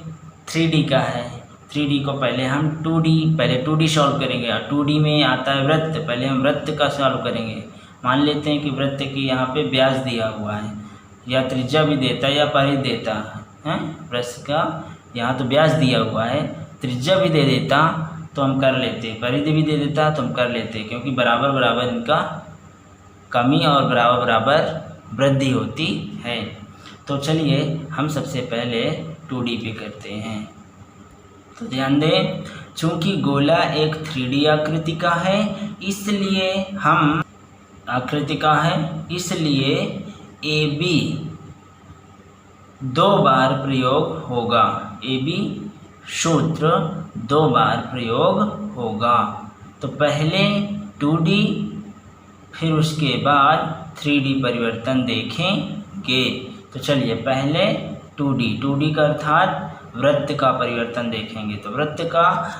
3D का है, 3D को पहले हम 2D सॉल्व करेंगे। और 2D में आता है वृत्त, पहले हम वृत्त का सॉल्व करेंगे। मान लेते हैं कि वृत्त की यहाँ पे व्यास दिया हुआ है, या त्रिज्या भी देता है या परिधि देता है। वृत्त का यहाँ तो व्यास दिया हुआ है, त्रिज्या भी दे देता तो हम कर लेते, परिधि भी दे देता तो हम कर लेते, क्योंकि बराबर बराबर इनका कमी और बराबर बराबर वृद्धि होती है। तो चलिए हम सबसे पहले 2D पे करते हैं। तो ध्यान दें, चूँकि गोला एक 3D आकृति का है, इसलिए AB 2 बार प्रयोग होगा। AB सूत्र 2 बार प्रयोग होगा। तो पहले 2D फिर उसके बाद 3D परिवर्तन देखेंगे। तो चलिए पहले 2D का अर्थात वृत्त का परिवर्तन देखेंगे। तो वृत्त का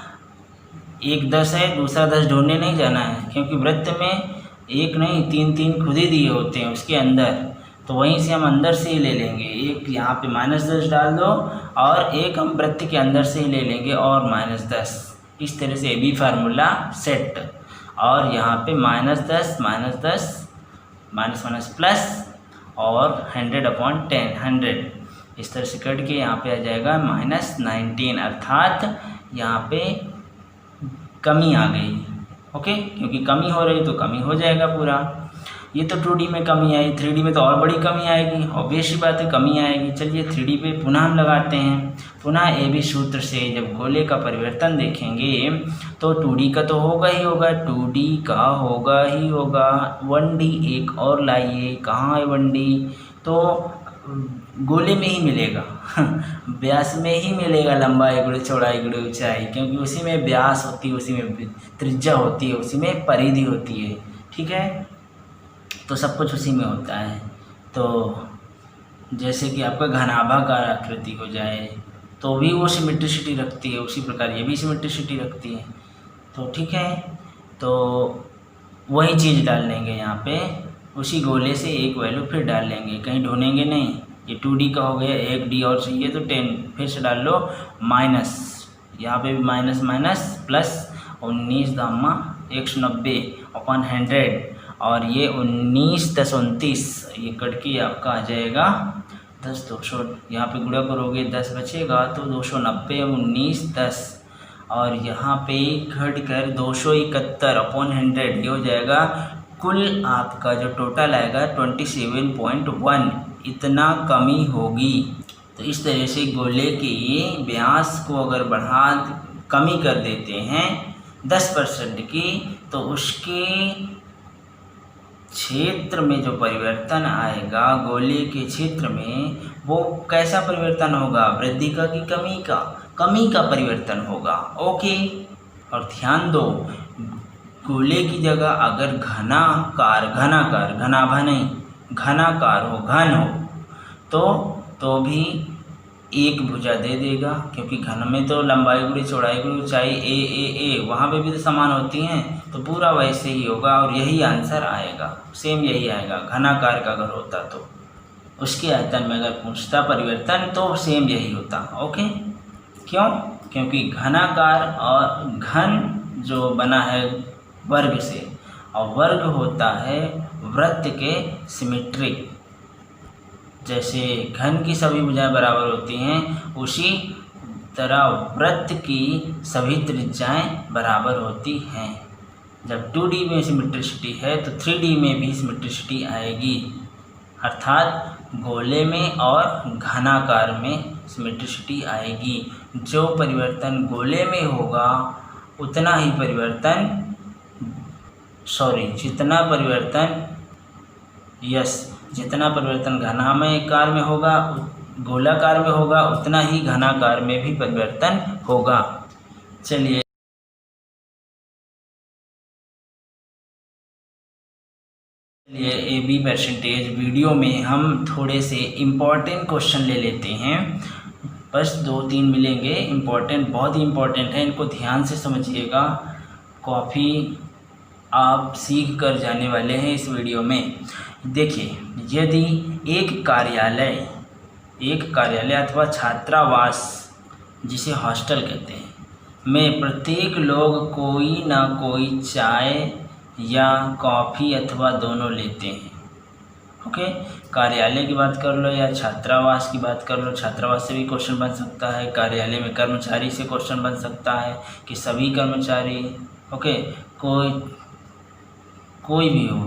एक 10 है, दूसरा 10 ढूंढने नहीं जाना है, क्योंकि वृत्त में एक नहीं 3 खुद ही दिए होते हैं उसके अंदर। तो वहीं से हम अंदर से ही ले लेंगे, एक यहाँ पे -10 डाल दो और एक हम वृत्त के अंदर से ही ले लेंगे और -10। इस तरह से AB फार्मूला सेट। और यहाँ पे -10 माइनस माइनस प्लस और 100/10 100 इस तरह से कट के यहाँ पे आ जाएगा -19, अर्थात यहाँ पे कमी आ गई। ओके, क्योंकि कमी हो रही तो कमी हो जाएगा पूरा। ये तो 2D में कमी आई, 3D में तो और बड़ी कमी आएगी, ऑब्वियस ही बात है कमी आएगी। चलिए 3D पे पुनः हम लगाते हैं। पुनः AB सूत्र से जब गोले का परिवर्तन देखेंगे तो 2D का तो होगा ही होगा, 2D का होगा ही होगा। 1D एक और लाइए, कहाँ है 1D? तो गोले में ही मिलेगा व्यास में ही मिलेगा, लंबाई गुणे चौड़ाई गुणे ऊंचाई, क्योंकि उसी में व्यास होती है, उसी में त्रिज्या होती है, उसी में परिधि होती है। ठीक है, तो सब कुछ उसी में होता है। तो जैसे कि आपका घनाभाकार आकृति हो जाए तो भी वो सिमेट्रिसिटी रखती है, उसी प्रकार ये भी सिमेट्रिसिटी रखती है। तो ठीक है, तो वही चीज़ डाल लेंगे यहाँ पे, उसी गोले से एक वैल्यू फिर डाल लेंगे, कहीं ढूंढेंगे नहीं। ये 2D का हो गया, एक D और चाहिए तो 10, फिर से डाल लो माइनस, यहाँ पे भी माइनस माइनस प्लस 19,190/100 और ये 19×10 ये कट के आपका आ जाएगा 10 200, यहाँ पे गुणा करोगे 10 बचेगा तो 290 19 10 और यहाँ पे घट कर 271/100 ये हो जाएगा। कुल आपका जो टोटल आएगा 27.1, इतना कमी होगी। तो इस तरह से गोले के व्यास को अगर कमी कर देते हैं 10% की, तो उसके क्षेत्र में जो परिवर्तन आएगा गोले के क्षेत्र में, वो कैसा परिवर्तन होगा? वृद्धि का कि कमी का? कमी का परिवर्तन होगा। ओके, और ध्यान दो, गोले की जगह अगर घनाकार घनाभा नहीं घनाकार हो, घन हो तो भी एक भुजा दे देगा, क्योंकि घन में तो लंबाई गुणी चौड़ाई गुणी ऊंचाई ए वहाँ पे भी तो समान होती हैं, तो पूरा वैसे ही होगा और यही आंसर आएगा, सेम यही आएगा। घनाकार का अगर होता तो उसके आयतन में अगर पूछता परिवर्तन तो सेम यही होता। ओके, क्यों? क्योंकि घनाकार और घन जो बना है वर्ग से, और वर्ग होता है वृत्त के सिमेट्रिक। जैसे घन की सभी भुजाएं बराबर होती हैं, उसी तरह वृत्त की सभी त्रिज्याएं बराबर होती हैं। जब 2D में सिमेट्रिसिटी है तो 3D में भी सिमेट्रिसिटी आएगी, अर्थात गोले में और घनाकार में सिमेट्रिसिटी आएगी। जो परिवर्तन गोले में होगा उतना ही परिवर्तन जितना परिवर्तन घनाकार में होगा, गोलाकार में होगा, उतना ही घनाकार में भी परिवर्तन होगा। चलिए AB परसेंटेज वीडियो में हम थोड़े से इम्पॉर्टेंट क्वेश्चन ले लेते हैं, बस 2-3 मिलेंगे इम्पॉर्टेंट, बहुत ही इम्पॉर्टेंट है, इनको ध्यान से समझिएगा। काफ़ी आप सीख कर जाने वाले हैं इस वीडियो में। देखिए, यदि एक कार्यालय अथवा छात्रावास, जिसे हॉस्टल कहते हैं, में प्रत्येक लोग कोई ना कोई चाय या कॉफ़ी अथवा दोनों लेते हैं। ओके, कार्यालय की बात कर लो या छात्रावास की बात कर लो, छात्रावास से भी क्वेश्चन बन सकता है, कार्यालय में कर्मचारी से क्वेश्चन बन सकता है कि सभी कर्मचारी, ओके, कोई भी हो,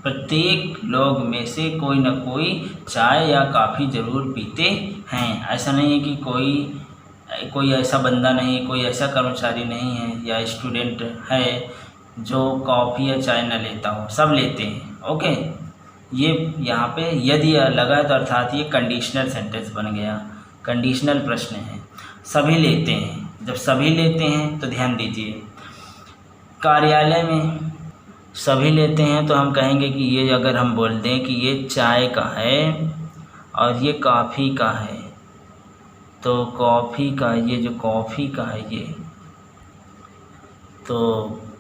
प्रत्येक लोग में से कोई ना कोई चाय या कॉफ़ी ज़रूर पीते हैं। ऐसा नहीं है कि कोई ऐसा बंदा नहीं, कोई ऐसा कर्मचारी नहीं है या स्टूडेंट है जो कॉफ़ी या चाय न लेता हो, सब लेते हैं। ओके, ये यहाँ पे यदि लगा तो अर्थात ये कंडीशनल सेंटेंस बन गया, कंडीशनल प्रश्न है। सभी लेते हैं, जब सभी लेते हैं तो ध्यान दीजिए, कार्यालय में सभी लेते हैं तो हम कहेंगे कि ये, अगर हम बोल दें कि ये चाय का है और ये कॉफ़ी का है, तो कॉफ़ी का, ये जो कॉफ़ी का है ये, तो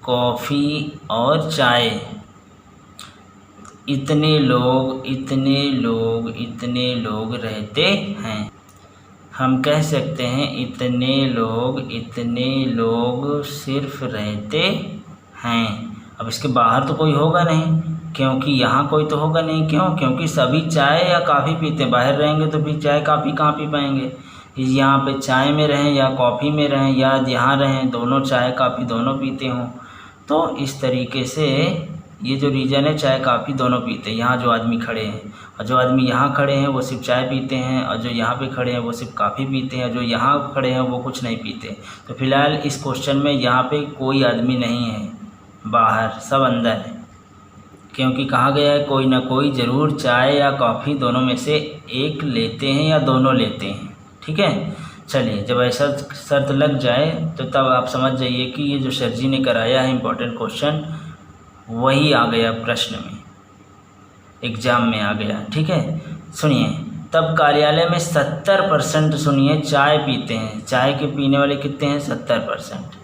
कॉफ़ी और चाय, इतने लोग रहते हैं। हम कह सकते हैं इतने लोग सिर्फ रहते हैं। अब इसके बाहर तो कोई होगा नहीं, क्योंकि यहाँ कोई तो होगा नहीं। क्यों? क्योंकि सभी चाय या कॉफ़ी पीते हैं। बाहर रहेंगे तो फिर चाय कॉफ़ी कहाँ पी पाएंगे। यहाँ पे चाय में रहें या कॉफ़ी में रहें या यहाँ रहें, दोनों चाय कॉफ़ी दोनों पीते हों। तो इस तरीके से ये जो रीजन है चाय कॉफ़ी दोनों पीते हैं। यहाँ जो आदमी खड़े हैं और जो आदमी यहाँ खड़े हैं वो सिर्फ चाय पीते हैं, और जो यहाँ पे खड़े हैं वो सिर्फ कॉफ़ी पीते हैं, और जो यहाँ खड़े हैं वो कुछ नहीं पीते। तो फिलहाल इस क्वेश्चन में यहाँ पे कोई आदमी नहीं है बाहर, सब अंदर है। क्योंकि कहा गया है कोई ना कोई ज़रूर चाय या कॉफ़ी दोनों में से एक लेते हैं या दोनों लेते हैं। ठीक है, चलिए जब ऐसा शर्त लग जाए तो तब आप समझ जाइए कि ये जो सर जी ने कराया है इम्पोर्टेंट क्वेश्चन वही आ गया प्रश्न में, एग्ज़ाम में आ गया। ठीक है, सुनिए, तब कार्यालय में 70% सुनिए चाय पीते हैं। चाय के पीने वाले कितने हैं? 70%।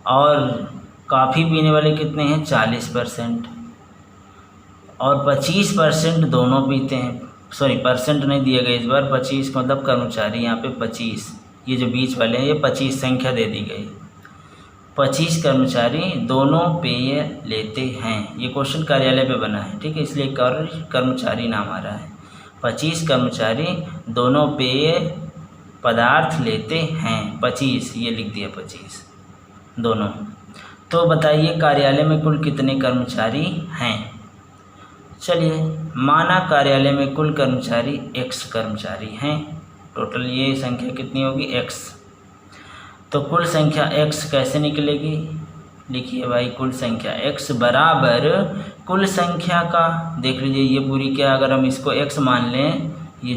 और कॉफ़ी पीने वाले कितने हैं? 40%। और 25% दोनों पीते हैं। सॉरी, परसेंट नहीं दिए गए इस बार, 25 मतलब कर्मचारी, यहाँ पे 25, ये जो बीच वाले हैं ये 25 संख्या दे दी गई। 25 कर्मचारी दोनों पेय लेते हैं। ये क्वेश्चन कार्यालय पे बना है। ठीक है, इसलिए कर्मचारी नाम आ रहा है। 25 कर्मचारी दोनों पेय पदार्थ लेते हैं। 25 ये लिख दिया, 25 दोनों। तो बताइए कार्यालय में कुल कितने कर्मचारी हैं? चलिए, माना कार्यालय में कुल कर्मचारी x कर्मचारी हैं। टोटल ये संख्या कितनी होगी? x। तो कुल संख्या x कैसे निकलेगी? लिखिए भाई, कुल संख्या x बराबर कुल संख्या का, देख लीजिए ये पूरी क्या, अगर हम इसको x मान लें, ये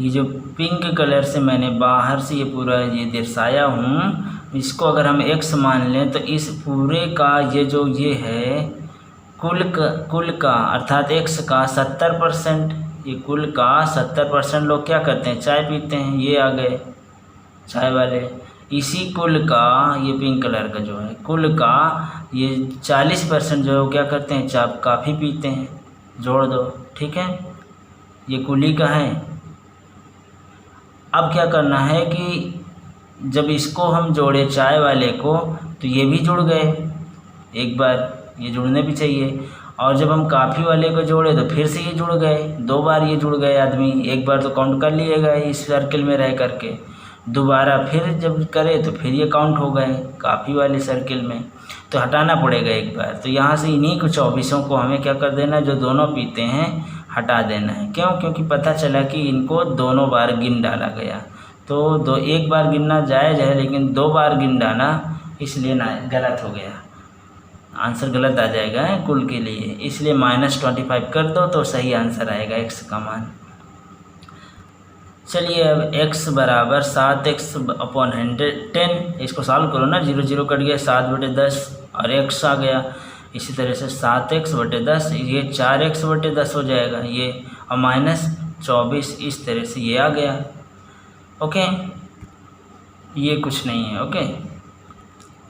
जो पिंक कलर से मैंने बाहर से ये पूरा ये दर्शाया हूँ, इसको अगर हम x मान लें तो इस पूरे का ये है कुल का अर्थात x का 70%। ये कुल का 70% लोग क्या करते हैं? चाय पीते हैं। ये आ गए चाय वाले। इसी कुल का ये पिंक कलर का जो है कुल का ये 40% जो है वो क्या करते हैं? चाय कॉफ़ी पीते हैं। जोड़ दो। ठीक है, ये कुल ही का है। अब क्या करना है कि जब इसको हम जोड़े चाय वाले को तो ये भी जुड़ गए, एक बार ये जुड़ने भी चाहिए। और जब हम कॉफ़ी वाले को जोड़े तो फिर से ये जुड़ गए, 2 बार ये जुड़ गए आदमी। एक बार तो काउंट कर लिए गए इस सर्किल में रह करके, दोबारा फिर जब करे तो फिर ये काउंट हो गए कॉफ़ी वाले सर्किल में। तो हटाना पड़ेगा एक बार। तो यहाँ से इन्हीं को 24 को हमें क्या कर देना है? जो दोनों पीते हैं हटा देना है। क्यों? क्योंकि पता चला कि इनको दोनों बार गिन डाला गया। तो एक बार गिनना जायज़ है, लेकिन 2 बार गिन डाला इसलिए ना गलत हो गया, आंसर गलत आ जाएगा कुल के लिए। इसलिए -25 कर दो तो सही आंसर आएगा x का मान। चलिए, अब x बराबर 7x/110, इसको सॉल्व करो ना, 0 0 कट गया, 7/10 और x आ गया। इसी तरह से 7x/10, ये 4x/10 हो जाएगा ये, और -24 इस तरह से ये आ गया। ओके, ये कुछ नहीं है। ओके,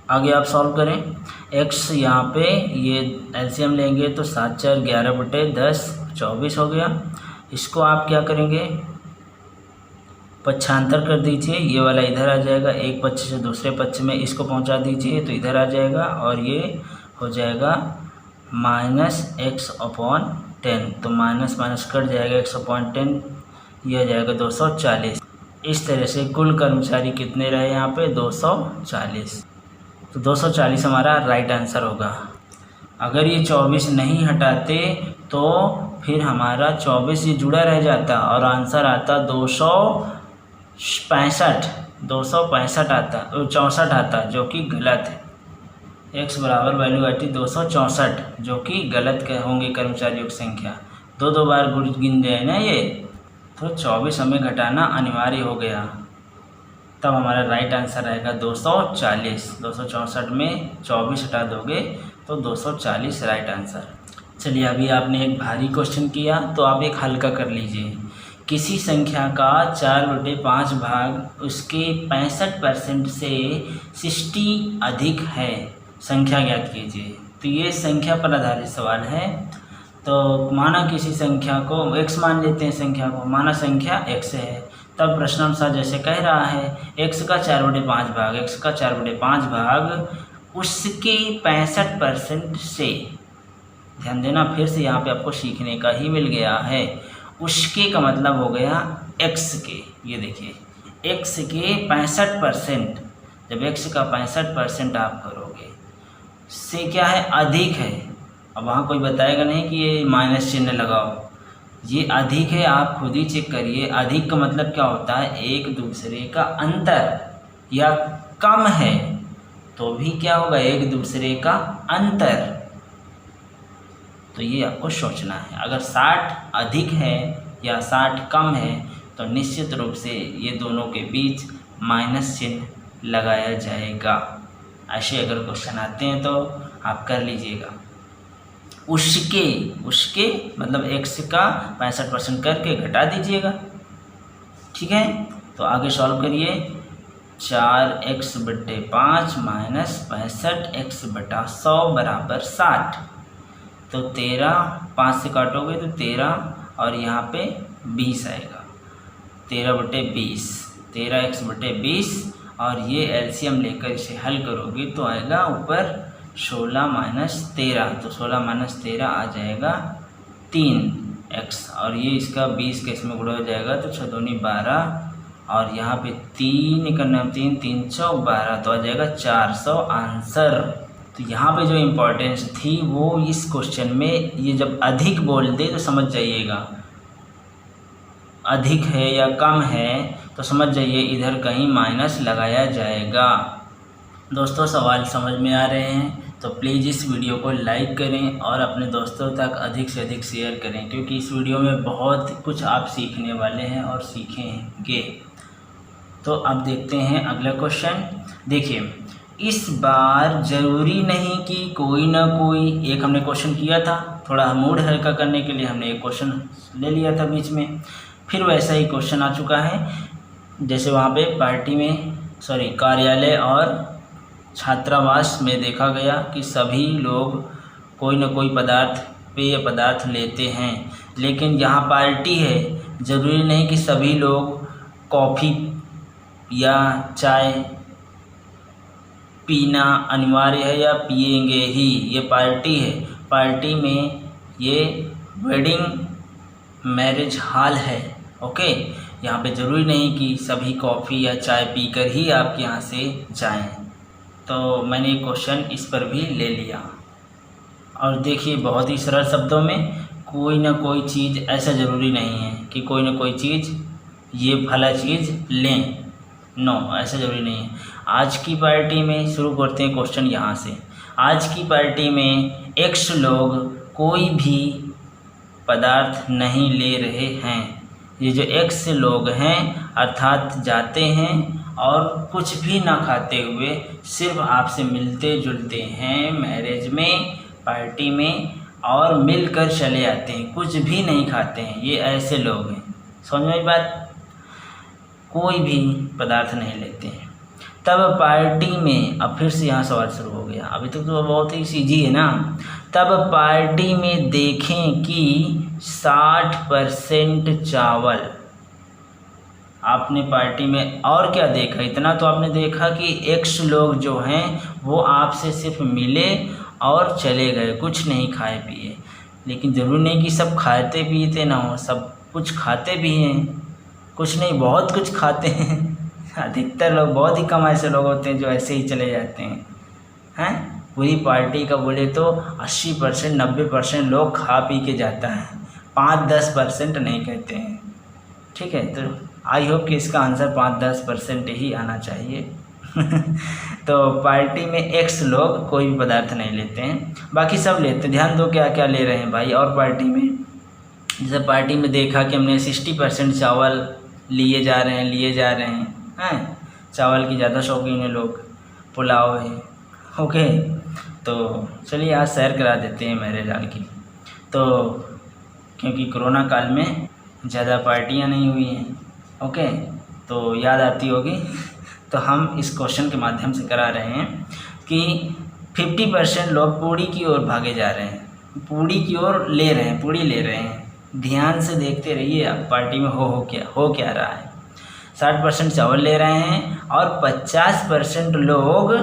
आगे आप सॉल्व करें। x यहाँ पे ये एलसीएम लेंगे तो 7 4 11/10 24 हो गया। इसको आप क्या करेंगे? पक्षांतर कर दीजिए, ये वाला इधर आ जाएगा, एक पक्ष से दूसरे पक्ष में इसको पहुंचा दीजिए तो इधर आ जाएगा, और ये हो जाएगा -x/10। तो माइनस कट जाएगा, x/10 ये आ जाएगा 240। इस तरह से कुल कर्मचारी कितने रहे यहाँ पे? 240। तो 240 हमारा राइट आंसर होगा। अगर ये 24 नहीं हटाते तो फिर हमारा 24 ये जुड़ा रह जाता और आंसर आता 265 आता, 64 आता, जो कि गलत है। x बराबर वैल्यू आती 264, जो कि गलत होंगे कर्मचारियों की संख्या। 2 बार गिन जाए ना ये, तो 24 हमें घटाना अनिवार्य हो गया। तब हमारा राइट आंसर आएगा 240। 264 में 24 हटा दोगे तो 240 राइट आंसर। चलिए, अभी आपने एक भारी क्वेश्चन किया तो आप एक हल्का कर लीजिए। किसी संख्या का 4/5 भाग उसके 65% से 60 अधिक है, संख्या ज्ञात कीजिए। तो ये संख्या पर आधारित सवाल है। तो माना किसी संख्या को x मान लेते हैं, संख्या को माना संख्या x है, तब प्रश्नानुसार जैसे कह रहा है x का 4/5 भाग, x का 4/5 भाग उसके 65% से ध्यान देना, फिर से यहाँ पे आपको सीखने का ही मिल गया है। उसके का मतलब हो गया x के, ये देखिए x के 65%, जब x का 65% आप करोगे से क्या है, अधिक है। अब वहाँ कोई बताएगा नहीं कि ये माइनस चिन्ह लगाओ, ये अधिक है, आप खुद ही चेक करिए। अधिक का मतलब क्या होता है, एक दूसरे का अंतर, या कम है तो भी क्या होगा, एक दूसरे का अंतर। तो ये आपको सोचना है। अगर 60 अधिक है या 60 कम है तो निश्चित रूप से ये दोनों के बीच माइनस चिन्ह लगाया जाएगा। ऐसे अगर क्वेश्चन आते हैं तो आप कर लीजिएगा। उसके मतलब x का 65% करके घटा दीजिएगा, ठीक है। तो आगे सॉल्व करिए। 4x/5 माइनस 65x/100 बराबर 60। तो 13, 5 से काटोगे तो 13 और यहाँ पे 20 आएगा। 13/20, 13x/20 और ये एलसीएम लेकर इसे हल करोगे तो आएगा ऊपर 16 माइनस 13, तो 16 माइनस 13 आ जाएगा 3x, और ये इसका 20 के इसमें गुणा हो जाएगा तो 6 दूनी 12, और यहाँ पे 3 करना 3 3 चौक 12, तो आ जाएगा 400 आंसर। तो यहाँ पे जो इम्पोर्टेंस थी वो इस क्वेश्चन में, ये जब अधिक बोल दे तो समझ जाइएगा, अधिक है या कम है तो समझ जाइए इधर कहीं माइनस लगाया जाएगा। दोस्तों सवाल समझ में आ रहे हैं तो प्लीज़ इस वीडियो को लाइक करें और अपने दोस्तों तक अधिक से अधिक शेयर करें, क्योंकि इस वीडियो में बहुत कुछ आप सीखने वाले हैं और सीखेंगे। तो अब देखते हैं अगला क्वेश्चन। देखिए, इस बार ज़रूरी नहीं कि कोई ना कोई, एक हमने क्वेश्चन किया था, थोड़ा मूड हल्का करने के लिए हमने एक क्वेश्चन ले लिया था बीच में, फिर वैसा ही क्वेश्चन आ चुका है। जैसे वहाँ पे पार्टी में कार्यालय और छात्रावास में देखा गया कि सभी लोग कोई न कोई पेय पदार्थ लेते हैं, लेकिन यहाँ पार्टी है, ज़रूरी नहीं कि सभी लोग कॉफ़ी या चाय पीना अनिवार्य है या पिएंगे ही। ये पार्टी है, पार्टी में ये वेडिंग मैरिज हॉल है, ओके। यहाँ पे ज़रूरी नहीं कि सभी कॉफ़ी या चाय पीकर ही आप यहाँ से जाएं। तो मैंने क्वेश्चन इस पर भी ले लिया। और देखिए बहुत ही सरल शब्दों में, कोई ना कोई चीज़, ऐसा ज़रूरी नहीं है कि कोई ना कोई चीज़ ये भला चीज़ लें, नो ऐसा ज़रूरी नहीं है। आज की पार्टी में, शुरू करते हैं क्वेश्चन यहाँ से। आज की पार्टी में x लोग कोई भी पदार्थ नहीं ले रहे हैं। ये जो x लोग हैं अर्थात जाते हैं और कुछ भी ना खाते हुए सिर्फ आपसे मिलते जुलते हैं मैरिज में, पार्टी में, और मिलकर चले आते हैं, कुछ भी नहीं खाते हैं, ये ऐसे लोग हैं। समझ में आई बात? कोई भी पदार्थ नहीं लेते हैं। तब पार्टी में, अब फिर से यहाँ सवाल शुरू हो गया, अभी तक तो बहुत ही सीधी है ना। तब पार्टी में देखें कि 60% चावल, आपने पार्टी में और क्या देखा, इतना तो आपने देखा कि x लोग जो हैं वो आपसे सिर्फ मिले और चले गए, कुछ नहीं खाए पिए। लेकिन ज़रूरी नहीं कि सब खाते पीते ना हो, सब कुछ खाते भी हैं, कुछ नहीं बहुत कुछ खाते हैं। अधिकतर लोग, बहुत ही कम ऐसे लोग होते हैं जो ऐसे ही चले जाते हैं। पूरी पार्टी का बोले तो 80% 90% लोग खा पी के जाता है, 5-10% नहीं कहते हैं, ठीक है। तो आई होप कि इसका आंसर 5-10% ही आना चाहिए। तो पार्टी में x लोग कोई भी पदार्थ नहीं लेते हैं, बाकी सब लेते हैं। ध्यान दो क्या क्या ले रहे हैं भाई। और पार्टी में, जैसे पार्टी में देखा कि हमने 60% चावल लिए जा रहे हैं, चावल की ज़्यादा शौकीन है लोग, पुलाव है, ओके। तो चलिए आज सैर करा देते हैं मैरिज हॉल की। तो क्योंकि कोरोना काल में ज़्यादा पार्टियां नहीं हुई हैं, ओके, तो याद आती होगी। तो हम इस क्वेश्चन के माध्यम से करा रहे हैं कि 50% लोग पूड़ी की ओर भागे जा रहे हैं, पूड़ी की ओर ले रहे हैं, पूड़ी ले रहे हैं। ध्यान से देखते रहिए आप पार्टी में हो क्या रहा है। 60% चावल ले रहे हैं और 50% लोग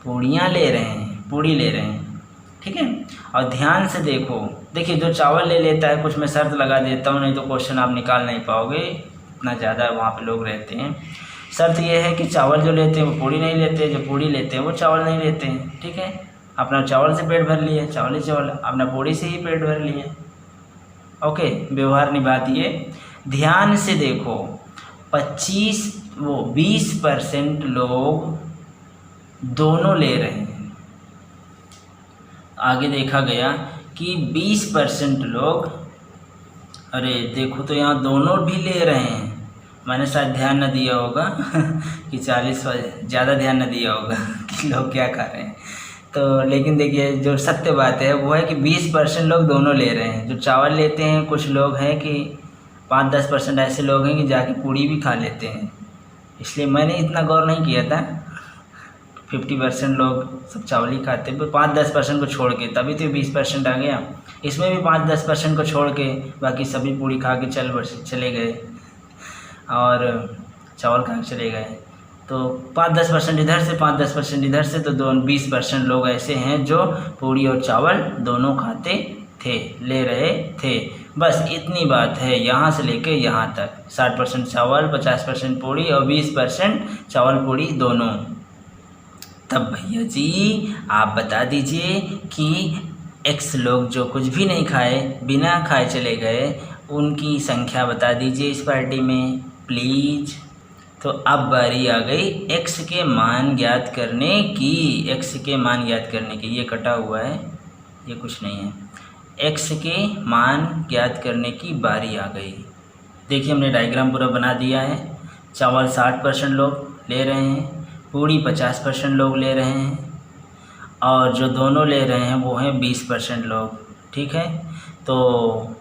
पूड़ी ले रहे हैं, ठीक है। और ध्यान से देखो, देखिए जो चावल ले लेता है, कुछ मैं शर्त लगा देता हूँ नहीं तो क्वेश्चन आप निकाल नहीं पाओगे, इतना ज़्यादा वहाँ पे लोग रहते हैं। शर्त ये है कि चावल जो लेते हैं वो पूड़ी नहीं लेते, जो पूड़ी लेते हैं वो चावल नहीं लेते हैं, ठीक है। अपना चावल से पेट भर लिए, चावल ही चावल, अपना पूड़ी से ही पेट भर लिए, ओके। व्यवहार निभा दिए। ध्यान से देखो, 20% लोग दोनों ले रहे हैं। आगे देखा गया कि 20% लोग, अरे देखो तो यहाँ दोनों भी ले रहे हैं, मैंने शायद ध्यान न दिया होगा कि 40 ज़्यादा ध्यान न दिया होगा कि लोग क्या कर रहे हैं। तो लेकिन देखिए जो सत्य बात है वो है कि 20% लोग दोनों ले रहे हैं। जो चावल लेते हैं, कुछ लोग हैं कि 5-10% ऐसे लोग हैं कि जाके पूड़ी भी खा लेते हैं, इसलिए मैंने इतना गौर नहीं किया था। 50% लोग सब चावल ही खाते हैं, 5-10% को छोड़ के, तभी तो 20% आ गया। इसमें भी 5-10% को छोड़ के बाकी सभी पूड़ी खा के चले गए और चावल खा के चले गए। तो 5-10% इधर से, 5-10% इधर से, तो 20% लोग ऐसे हैं जो पूड़ी और चावल दोनों खाते थे, ले रहे थे। बस इतनी बात है, यहाँ से लेके यहाँ तक 60% चावल, 50% पूड़ी और 20% चावल पूड़ी दोनों। तब भैया जी आप बता दीजिए कि X लोग जो कुछ भी नहीं खाए, बिना खाए चले गए, उनकी संख्या बता दीजिए इस पार्टी में प्लीज़। तो अब बारी आ गई X के मान ज्ञात करने की। X के मान ज्ञात करने की, ये कटा हुआ है, ये कुछ नहीं है। X के मान ज्ञात करने की बारी आ गई। देखिए हमने डायग्राम पूरा बना दिया है। चावल 60% लोग ले रहे हैं, पूड़ी 50% लोग ले रहे हैं, और जो दोनों ले रहे हैं वो हैं 20% लोग, ठीक है। तो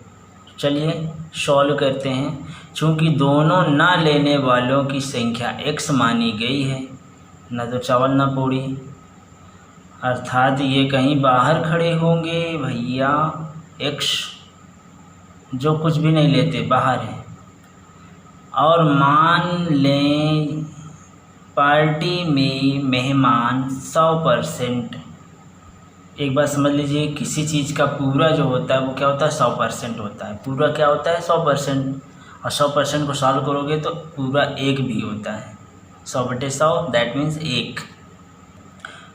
चलिए सॉल्व करते हैं। चूँकि दोनों ना लेने वालों की संख्या X मानी गई है, ना तो चावल ना पूड़ी, अर्थात ये कहीं बाहर खड़े होंगे भैया। X जो कुछ भी नहीं लेते बाहर है। और मान लें पार्टी में मेहमान 100%, एक बात समझ लीजिए, किसी चीज़ का पूरा जो होता है वो क्या होता है, 100% होता है। पूरा क्या होता है, 100%, और 100% को सॉल्व करोगे तो पूरा 1 भी होता है। 100/100 दैट मीन्स 1।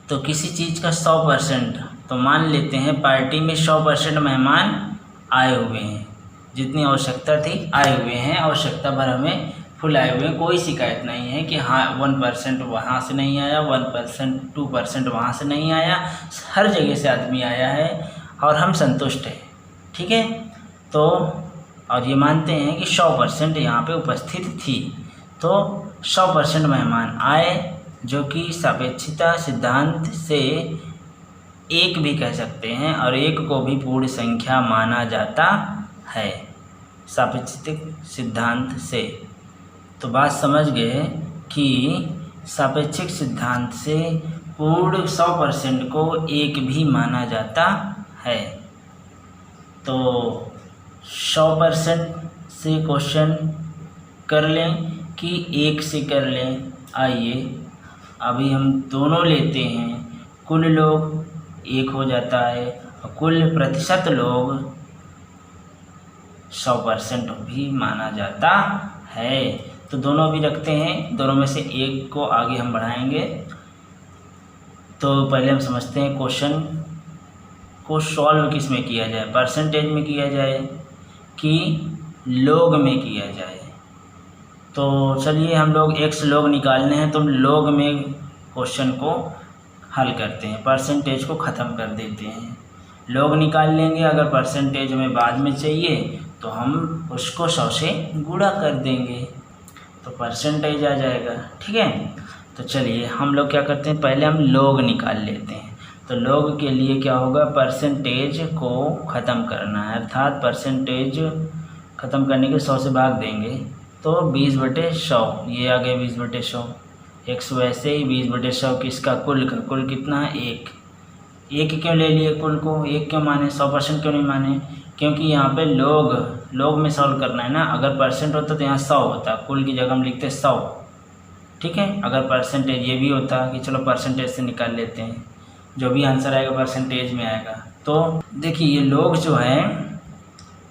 तो किसी चीज़ का 100%, तो मान लेते हैं पार्टी में 100% मेहमान आए हुए हैं, जितनी आवश्यकता थी आए हुए हैं, आवश्यकता भर हमें फुल आए हुए हैं। कोई शिकायत नहीं है कि हाँ 1% वहाँ से नहीं आया, 1%, 2% वहाँ से नहीं आया, हर जगह से आदमी आया है और हम संतुष्ट हैं, ठीक है। तो और ये मानते हैं कि 100% यहाँ पे उपस्थित थी। तो 100% मेहमान आए, जो कि सापेक्षता सिद्धांत से 1 भी कह सकते हैं, और 1 को भी पूर्ण संख्या माना जाता है सापेक्षिक सिद्धांत से। तो बात समझ गए कि सापेक्षिक सिद्धांत से पूर्ण 100% को 1 भी माना जाता है। तो 100% से क्वेश्चन कर लें कि 1 से कर लें। आइए अभी हम दोनों लेते हैं, कुल लोग 1 हो जाता है और कुल प्रतिशत लोग 100% भी माना जाता है। तो दोनों भी रखते हैं, दोनों में से 1 को आगे हम बढ़ाएंगे। तो पहले हम समझते हैं क्वेश्चन को सॉल्व किस में किया जाए, परसेंटेज में किया जाए कि लोग में किया जाए। तो चलिए हम लोग X लोग निकालने हैं, तो लोग में क्वेश्चन को हल करते हैं, परसेंटेज को ख़त्म कर देते हैं। लोग निकाल लेंगे, अगर परसेंटेज हमें बाद में चाहिए तो हम उसको 100 से गुणा कर देंगे तो परसेंटेज आ जाएगा, ठीक है। तो चलिए हम लोग क्या करते हैं, पहले हम लोग निकाल लेते हैं। तो लोग के लिए क्या होगा, परसेंटेज को ख़त्म करना है, अर्थात परसेंटेज ख़त्म करने के 100 से भाग देंगे तो 20/100, ये आ गए 20/100। X वैसे ही 20/100 किसका, कुल का। कुल कितना है, 1 क्यों ले लिए कुल को, 1 क्यों माने, 100% क्यों नहीं माने, क्योंकि यहाँ पे लोग में सॉल्व करना है ना। अगर परसेंट होता तो यहाँ 100 होता, कुल की जगह हम लिखते 100, ठीक है। अगर परसेंटेज ये भी होता कि चलो परसेंटेज से निकाल लेते हैं, जो भी आंसर आएगा परसेंटेज में आएगा। तो देखिए ये लोग जो हैं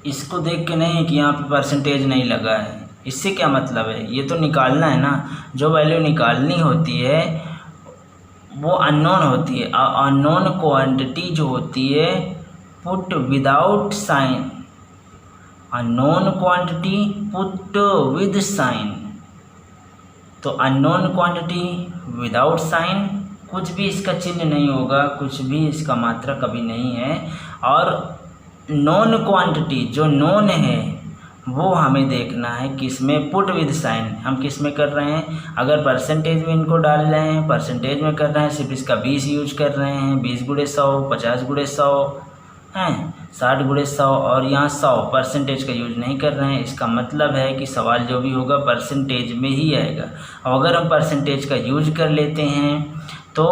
इसको देख के नहीं कि यहाँ पे परसेंटेज नहीं लगा है, इससे क्या मतलब है, ये तो निकालना है ना। जो वैल्यू निकालनी होती है वो अननोन होती है। अननोन क्वांटिटी जो होती है put without sign, unknown quantity put with sign. तो अननोन क्वांटिटी विदाउट साइन, कुछ भी इसका चिन्ह नहीं होगा, कुछ भी इसका मात्रा कभी नहीं है। और नॉन क्वांटिटी जो नॉन है वो हमें देखना है किस में, पुट विद साइन। हम किस में कर रहे हैं, अगर परसेंटेज में इनको डाल रहे हैं, परसेंटेज में कर रहे हैं, सिर्फ इसका 20 यूज कर रहे हैं, 20 गुणे 100, 50 गुणे 100 हैं, 60 गुणे 100, और यहाँ 100 परसेंटेज का यूज नहीं कर रहे हैं। इसका मतलब है कि सवाल जो भी होगा परसेंटेज में ही आएगा। और अगर हम परसेंटेज का यूज कर लेते हैं तो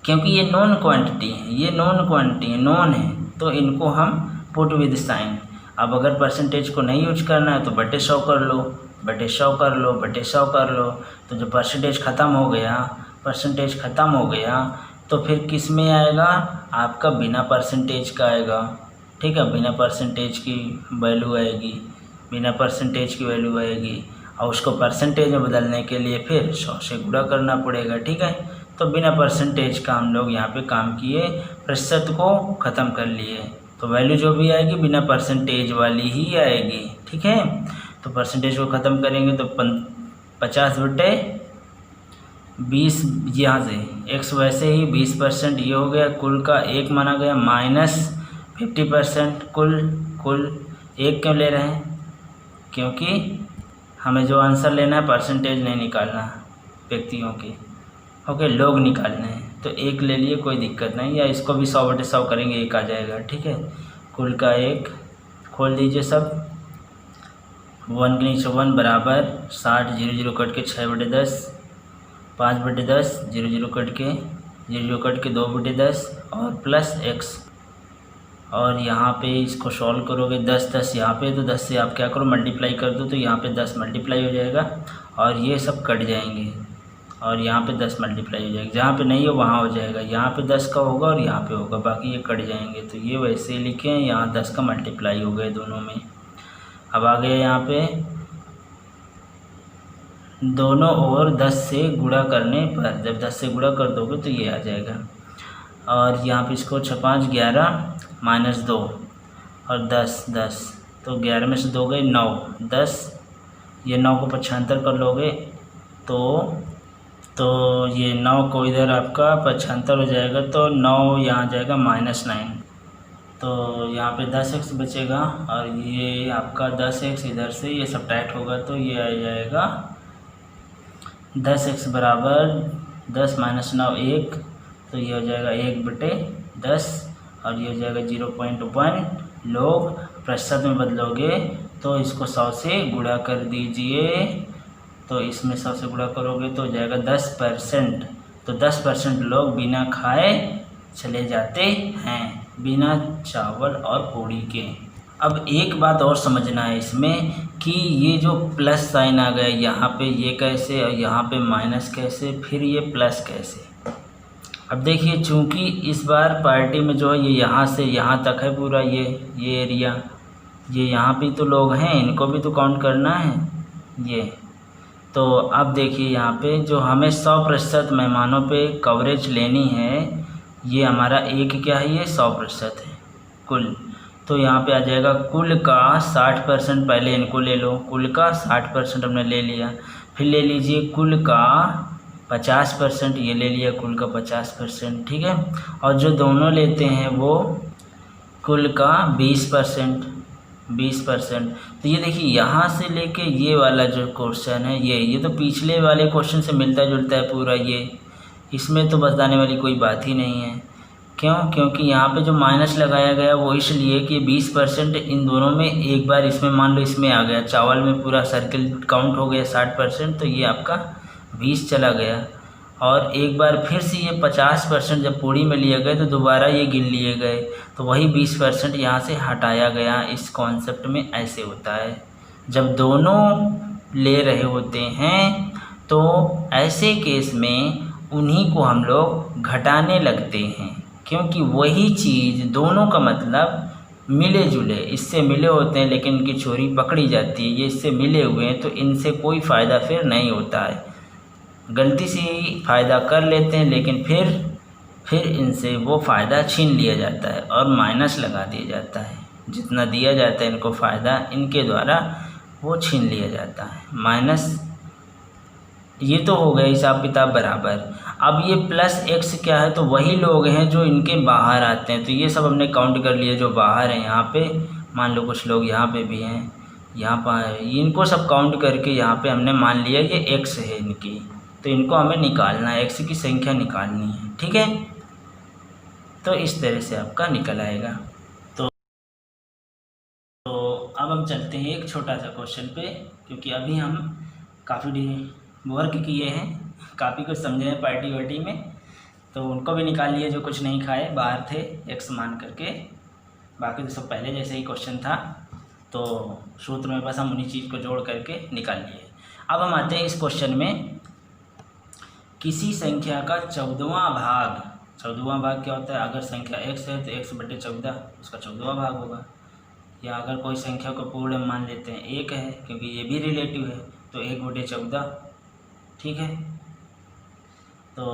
क्योंकि ये नॉन क्वांटिटी है, ये नॉन क्वांटिटी है, नॉन है, तो इनको हम पुट विद साइन। अब अगर परसेंटेज को नहीं यूज करना है तो बटे 100 कर लो, बटे 100 कर लो, बटे 100 कर लो। तो जो परसेंटेज ख़त्म हो गया, परसेंटेज ख़त्म हो गया तो फिर किस में आएगा, आपका बिना परसेंटेज का आएगा। ठीक है, बिना परसेंटेज की वैल्यू आएगी, बिना परसेंटेज की वैल्यू आएगी। और उसको परसेंटेज में बदलने के लिए फिर 100 से गुणा करना पड़ेगा। ठीक है, तो बिना परसेंटेज का हम लोग यहाँ पे काम किए, प्रतिशत को ख़त्म कर लिए। तो वैल्यू जो भी आएगी बिना परसेंटेज वाली ही आएगी। ठीक है, तो परसेंटेज को ख़त्म करेंगे तो 50/20 यहाँ से x वैसे ही 20% ये हो गया, कुल का 1 माना गया, माइनस 50% कुल 1 क्यों ले रहे हैं, क्योंकि हमें जो आंसर लेना है परसेंटेज नहीं निकालना व्यक्तियों के, ओके, लोग निकालने हैं। तो 1 ले लिए, कोई दिक्कत नहीं, या इसको भी 100/100 करेंगे, 1 आ जाएगा। ठीक है, कुल का 1 खोल दीजिए सब, 1 के नीचे 1 बराबर 60, 0 कट के 6/10, 5/10, 0 कट के 2/10 और प्लस x। और यहाँ पे इसको सॉल्व करोगे 10 यहाँ पे, तो 10 से आप क्या करो मल्टीप्लाई कर दो, तो यहाँ पे 10 मल्टीप्लाई हो जाएगा और ये सब कट जाएंगे और यहाँ पे 10 मल्टीप्लाई हो जाएगा। जहाँ पे नहीं हो वहाँ हो जाएगा, यहाँ पे 10 का होगा और यहाँ पे होगा, बाकी ये कट जाएंगे। तो ये वैसे ही लिखे हैं, यहाँ 10 का मल्टीप्लाई हो गए दोनों में। अब आ गया यहाँ पे दोनों ओर 10 से गुणा करने पर, जब 10 से गुणा कर दोगे तो ये आ जाएगा। और यहाँ पे इसको 6 5 11 माइनस 2 और 10, तो 11 में से 2 गए 9, 10, ये 9 को 75 कर लोगे तो ये 9 को इधर आपका 75 हो जाएगा, तो 9 यहाँ जाएगा -9, तो यहाँ पे 10x बचेगा और ये आपका 10x इधर से ये सब्ट्रैक्ट होगा, तो ये आ जाएगा 10x बराबर 10 - 9 1, तो ये हो जाएगा 1/10 और ये हो जाएगा 0.1 लोग। प्रतिशत में बदलोगे तो इसको 100 से गुणा कर दीजिए, तो इसमें 100 से गुणा करोगे तो हो जाएगा 10%। तो 10% लोग बिना खाए चले जाते हैं, बिना चावल और पूड़ी के। अब एक बात और समझना है इसमें कि ये जो प्लस साइन आ गया यहाँ पे, ये कैसे, और यहाँ पे माइनस कैसे, फिर ये प्लस कैसे। अब देखिए, चूँकि इस बार पार्टी में जो है ये यहाँ से यहाँ तक है पूरा ये एरिया, ये यहाँ भी तो लोग हैं, इनको भी तो काउंट करना है ये। तो अब देखिए यहाँ पे जो हमें 100% मेहमानों पे कवरेज लेनी है, ये हमारा एक क्या है, ये 100% है कुल। तो यहाँ पे आ जाएगा कुल का 60%, पहले इनको ले लो, कुल का 60% हमने ले लिया। फिर ले लीजिए कुल का 50%, ये ले लिया कुल का 50%। ठीक है, और जो दोनों लेते हैं वो कुल का 20%। तो ये देखिए यहाँ से लेके ये वाला जो क्वेश्चन है, ये तो पिछले वाले क्वेश्चन से मिलता जुलता है पूरा ये, इसमें तो बताने वाली कोई बात ही नहीं है। क्यों? क्योंकि यहाँ पे जो माइनस लगाया गया वो इसलिए कि 20% इन दोनों में, एक बार इसमें मान लो इसमें आ गया, चावल में पूरा सर्किल काउंट हो गया 60%, तो ये आपका 20 चला गया। और एक बार फिर से ये 50% जब पूड़ी में लिए गए तो दोबारा ये गिन लिए गए, तो वही 20% यहाँ से हटाया गया। इस कॉन्सेप्ट में ऐसे होता है, जब दोनों ले रहे होते हैं तो ऐसे केस में उन्हीं को हम लोग घटाने लगते हैं, क्योंकि वही चीज़ दोनों का मतलब मिले जुले, इससे मिले होते हैं लेकिन इनकी चोरी पकड़ी जाती है, ये इससे मिले हुए हैं तो इनसे कोई फ़ायदा फिर नहीं होता है। गलती से ही फ़ायदा कर लेते हैं लेकिन फिर इनसे वो फ़ायदा छीन लिया जाता है और माइनस लगा दिया जाता है। जितना दिया जाता है इनको फ़ायदा, इनके द्वारा वो छीन लिया जाता है माइनस। ये तो हो गया हिसाब किताब बराबर। अब ये प्लस एक्स क्या है, तो वही लोग हैं जो इनके बाहर आते हैं, तो ये सब हमने काउंट कर लिए जो बाहर हैं। यहाँ पे मान लो कुछ लोग यहाँ पे भी हैं, यहाँ पर इनको सब काउंट करके यहाँ पे हमने मान लिया ये एक्स है इनकी, तो इनको हमें निकालना है, एक्स की संख्या निकालनी है, ठीक है। तो इस तरह से आपका निकल आएगा। तो अब हम चलते हैं एक छोटा सा क्वेश्चन पे, क्योंकि अभी हम काफ़ी वर्क किए हैं, काफ़ी कुछ समझे हैं पार्टी वार्टी में, तो उनको भी निकाल लिए जो कुछ नहीं खाए बाहर थे एक्स मान करके। बाकी तो सब पहले जैसे ही क्वेश्चन था, तो सूत्र में बस हम उन्हीं चीज़ को जोड़ करके निकाल लिए। अब हम आते हैं इस क्वेश्चन में, किसी संख्या का 14वां भाग। 14वां भाग क्या होता है? अगर संख्या x है तो x/14 उसका 14वां भाग होगा। या अगर कोई संख्या को पूर्ण मान लेते हैं 1 है, क्योंकि ये भी रिलेटिव है, तो 1/14, ठीक है। तो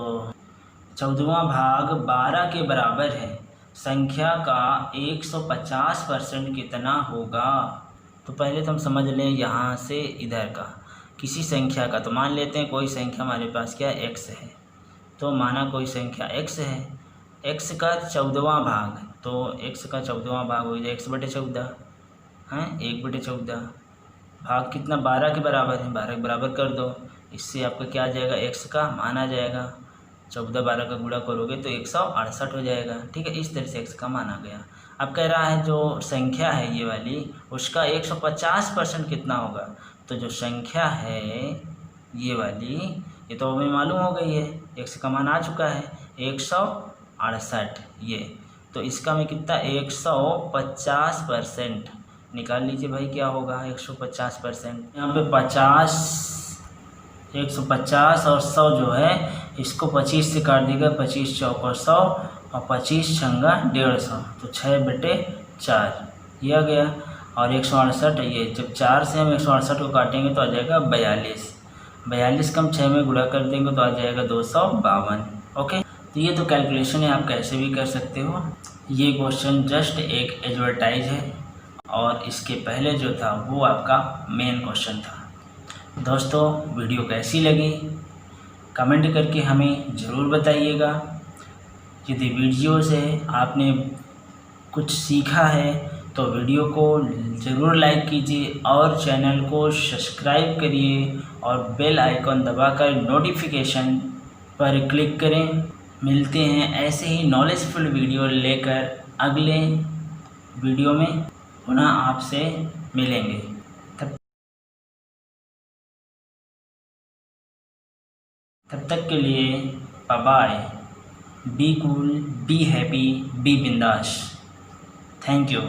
14वां भाग 12 के बराबर है, संख्या का 150% कितना होगा? तो पहले तो हम समझ लें यहाँ से इधर का किसी संख्या का, तो मान लेते हैं कोई संख्या हमारे पास क्या है, x है, तो माना कोई संख्या x है, x का 14वां भाग, तो x का 14वां भाग हो जाए x/14 हैं, 1/14 भाग कितना 12 के बराबर है, 12 के बराबर कर दो, इससे आपका क्या आ जाएगा, x का मान आ जाएगा, 14-12 का गुणा करोगे तो 168 हो जाएगा, ठीक है। इस तरह से x का मान आ गया। अब कह रहा है जो संख्या है ये वाली, उसका 150% कितना होगा? तो जो संख्या है ये वाली, ये तो हमें मालूम हो गई है, x का मान आ चुका है 168 ये, तो इसका में कितना 150% निकाल लीजिए भाई, क्या होगा 150%। यहाँ पे 150 और 100 जो है इसको 25 से काट देगा, 25 चौका 100 और 25 छंगा 150, तो 6/4 ये आ गया। और 168 ये, जब 4 से हम 168 को काटेंगे तो आ जाएगा 42 का हम 6 में गुणा कर देंगे तो आ जाएगा 252। ओके, तो ये तो कैलकुलेशन है, आप कैसे भी कर सकते हो। ये क्वेश्चन जस्ट एक एडवर्टाइज है और इसके पहले जो था वो आपका मेन क्वेश्चन था। दोस्तों वीडियो कैसी लगी कमेंट करके हमें ज़रूर बताइएगा। यदि वीडियो से आपने कुछ सीखा है तो वीडियो को ज़रूर लाइक कीजिए और चैनल को सब्सक्राइब करिए और बेल आइकॉन दबाकर नोटिफिकेशन पर क्लिक करें। मिलते हैं ऐसे ही नॉलेजफुल वीडियो लेकर अगले वीडियो में, पुनः आपसे मिलेंगे। तब तक के लिए bye bye. Be cool, be happy, be बिंदास। Thank you.